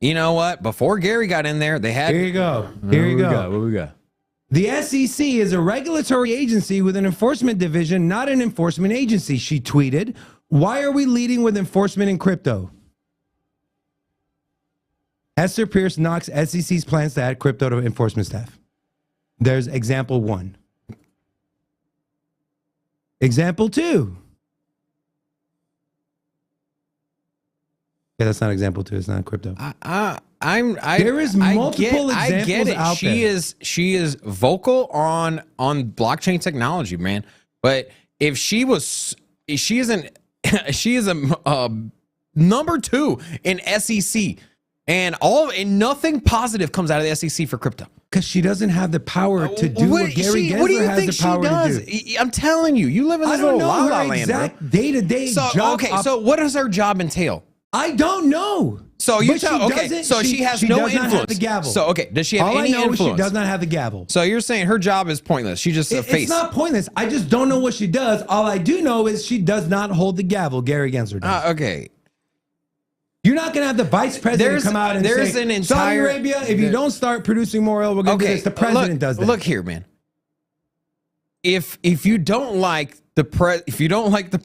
You know what? Before Gary got in there, they had. Here you go. Here you go. What we got? The SEC is a regulatory agency with an enforcement division, not an enforcement agency, she tweeted. Why are we leading with enforcement in crypto? Hester Pierce knocks SEC's plans to add crypto to enforcement staff. There's example 1. Example 2. Yeah, that's not example 2. It's not crypto. There is multiple examples out there. She is vocal on blockchain technology, man. But if she is a number 2 in SEC, and nothing positive comes out of the SEC for crypto. Because she doesn't have the power to do what Gary Gensler has the power to do. I'm telling you, you live in this I don't little know la la her land, exact bro. day-to-day job. Okay, so what does her job entail? I don't know. So you But tell she okay, doesn't- so she has no does not influence. have the gavel. So okay, does she have All any I know influence? is she does not have the gavel. So you're saying her job is pointless. She's just a face. It's not pointless. I just don't know what she does. All I do know is she does not hold the gavel. Gary Gensler does. Okay. You're not going to have the vice president come out and say, an entire Saudi Arabia, if you don't start producing more oil, we're going to do this. The president does that. Look here, man. If you don't like the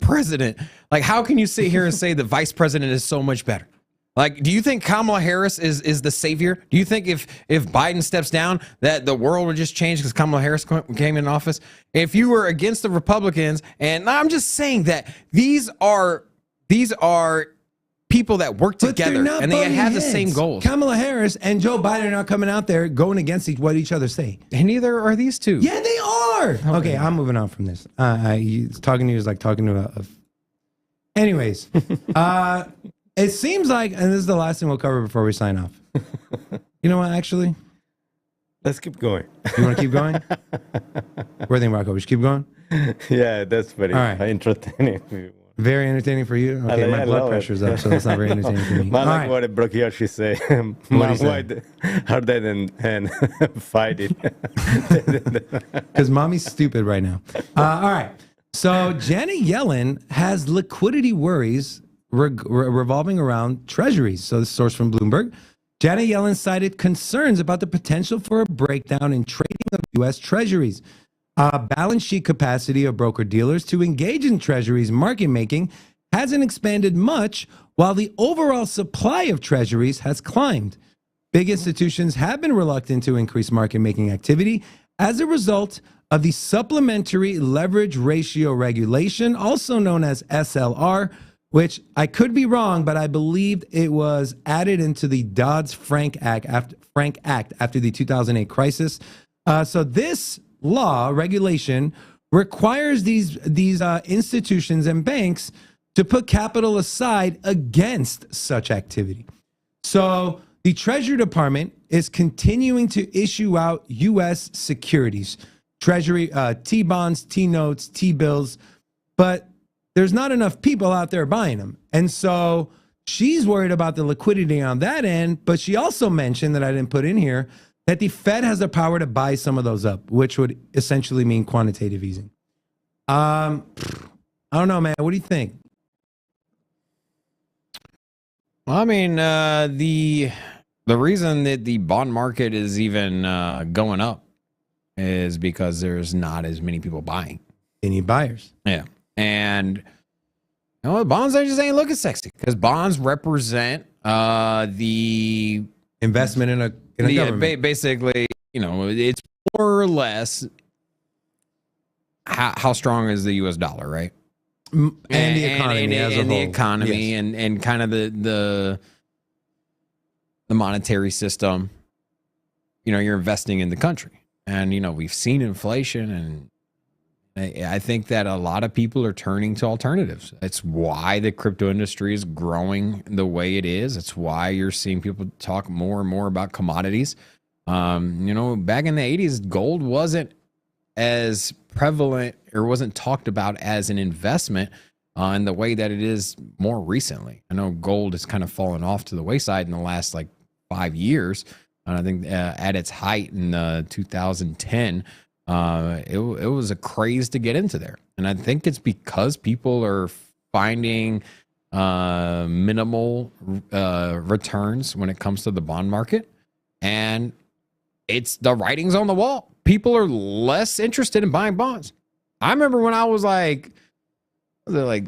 president, like how can you sit here and say the vice president is so much better? Like, do you think Kamala Harris is the savior? Do you think if Biden steps down that the world would just change because Kamala Harris came in office? If you were against the Republicans, and I'm just saying that these are people that work together and they have the same goals. Kamala Harris and Joe Biden are not coming out there going against what each other say. And neither are these two. Yeah, they are. Okay, I'm moving on from this. Talking to you is like talking to a anyways, it seems like, and this is the last thing we'll cover before we sign off. You know what, actually? Let's keep going. You want to keep going? What do you think, Rocco? We should keep going? Yeah, that's very All right. entertaining. Very entertaining for you? Okay, my blood pressure's up, so that's not very entertaining for me. Man, All like right. what Brock Yoshi say. What'd he Mom, say? why are dead and fight it? Because mommy's stupid right now. All right. So Janet Yellen has liquidity worries revolving around treasuries. So this is a source from Bloomberg. Janet Yellen cited concerns about the potential for a breakdown in trading of U.S. treasuries. Balance sheet capacity of broker-dealers to engage in treasuries market making hasn't expanded much, while the overall supply of treasuries has climbed. Big institutions have been reluctant to increase market making activity as a result of the supplementary leverage ratio regulation, also known as SLR, which I could be wrong, but I believed it was added into the Dodd-Frank Act after the 2008 crisis. So this law regulation requires these institutions and banks to put capital aside against such activity. So the Treasury Department is continuing to issue out U.S. securities, Treasury, T-bonds, T-notes, T-bills, but there's not enough people out there buying them. And so she's worried about the liquidity on that end, but she also mentioned that I didn't put in here that the Fed has the power to buy some of those up, which would essentially mean quantitative easing. I don't know, man. What do you think? Well, I mean, the reason that the bond market is even going up is because there's not as many people buying. They need buyers. Yeah, and you know, bonds just ain't looking sexy because bonds represent the Investment in a government. basically, you know, it's more or less how strong is the U.S. dollar, right? And the economy as a and the whole. economy Yes. and kind of the monetary system. You know, you're investing in the country, and you know we've seen inflation, and I think that a lot of people are turning to alternatives. It's why the crypto industry is growing the way it is. It's why you're seeing people talk more and more about commodities. You know, back in the 80s, gold wasn't as prevalent or wasn't talked about as an investment in the way that it is more recently. I know gold has kind of fallen off to the wayside in the last like 5 years. And I think at its height in 2010, it was a craze to get into there. And I think it's because people are finding minimal returns when it comes to the bond market. And it's the writing's on the wall. People are less interested in buying bonds. I remember when I was like, was it like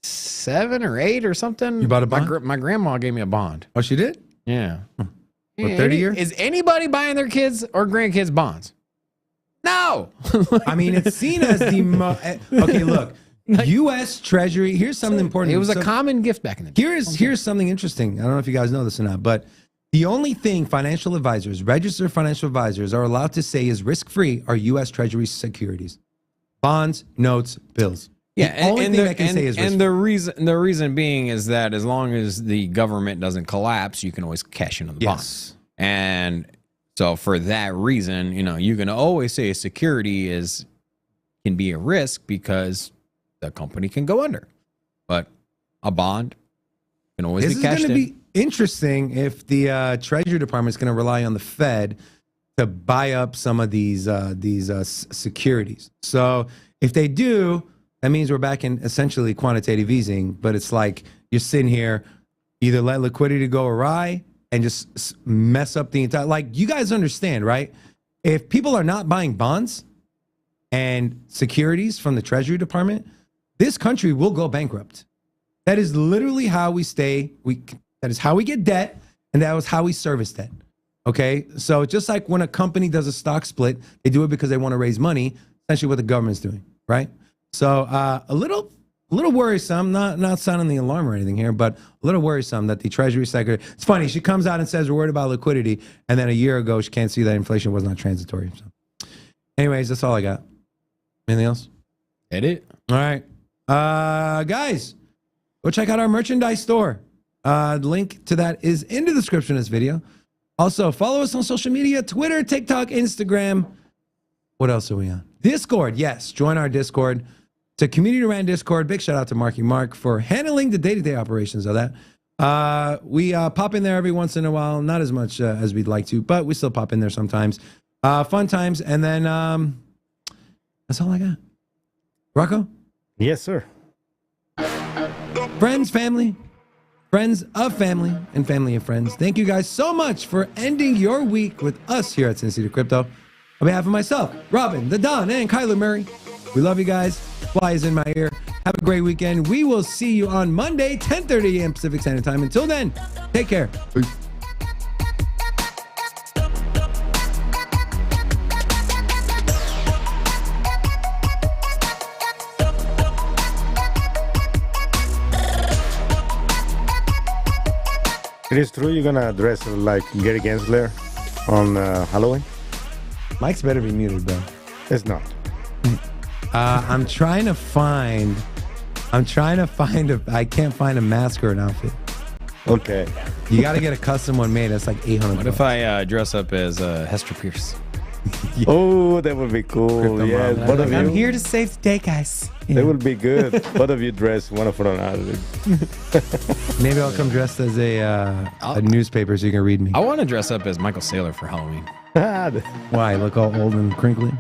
7 or 8 or something? You bought a bond? My grandma gave me a bond. Oh, she did? Yeah. What, 30 year? Is anybody buying their kids or grandkids bonds? No. I mean, it's seen as the okay. Look, U.S. Treasury. Here's something important. It was So a common gift back in the day. here's something interesting. I don't know if you guys know this or not, but the only thing financial advisors, registered financial advisors, are allowed to say is risk-free are U.S. Treasury securities, bonds, notes, bills. Yeah, The only thing I can say is and the reason being is that as long as the government doesn't collapse, you can always cash in on the Yes. bond. And so for that reason, you know, you can always say a security can be a risk because the company can go under. But a bond can always This be is cashed going to in. be interesting if the Treasury Department is going to rely on the Fed to buy up some of these securities. So if they do, that means we're back in essentially quantitative easing. But it's like you're sitting here, either let liquidity go awry and just mess up the entire. Like, you guys understand, right? If people are not buying bonds and securities from the Treasury Department, this country will go bankrupt. That is literally how we stay. That is how we get debt, and that was how we service debt. Okay, so just like when a company does a stock split, they do it because they want to raise money. Essentially, what the government's doing, right? So a little worrisome. Not sounding the alarm or anything here, but a little worrisome that the Treasury Secretary. It's funny. She comes out and says we're worried about liquidity, and then a year ago she can't see that inflation was not transitory. So, anyways, that's all I got. Anything else? Hit it. All right, guys, go check out our merchandise store. The link to that is in the description of this video. Also, follow us on social media, Twitter, TikTok, Instagram. What else are we on? Discord. Yes, join our Discord. It's a community-ran Discord. Big shout out to Marky Mark for handling the day-to-day operations of that. We pop in there every once in a while. Not as much as we'd like to, but we still pop in there sometimes. Fun times. And then that's all I got. Rocco? Yes, sir. Friends, family, friends of family, and family of friends, thank you guys so much for ending your week with us here at Sin City Crypto. On behalf of myself, Robin, the Don, and Kyler Murray, we love you guys. Flies in my ear. Have a great weekend. We will see you on Monday, 10:30 a.m. Pacific Standard Time. Until then, take care. Peace. It is true you're gonna dress like Gary Gensler on Halloween? Mike's better be muted, bro. It's not. I'm trying to find I can't find a mask or an outfit. Okay. You got to get a custom one made. That's like $800. What if I dress up as Hester Pierce? Oh, that would be cool. Crypto Yes, mom. both of I'm you. here to save the day, guys. Yeah. That would be good. Both of you dress one for another. Maybe I'll come dressed as a newspaper so you can read me. I want to dress up as Michael Saylor for Halloween. Why? Look all old and crinkly?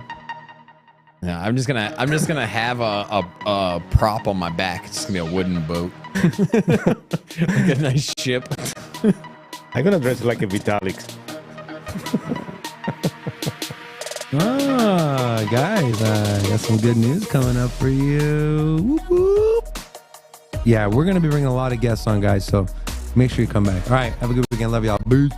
No, I'm just gonna have a prop on my back. It's just gonna be a wooden boat, like a nice ship. I'm gonna dress like a Vitalik. Guys, got some good news coming up for you. Whoop, whoop. Yeah, we're gonna be bringing a lot of guests on, guys. So make sure you come back. All right, have a good weekend. Love y'all. Bye.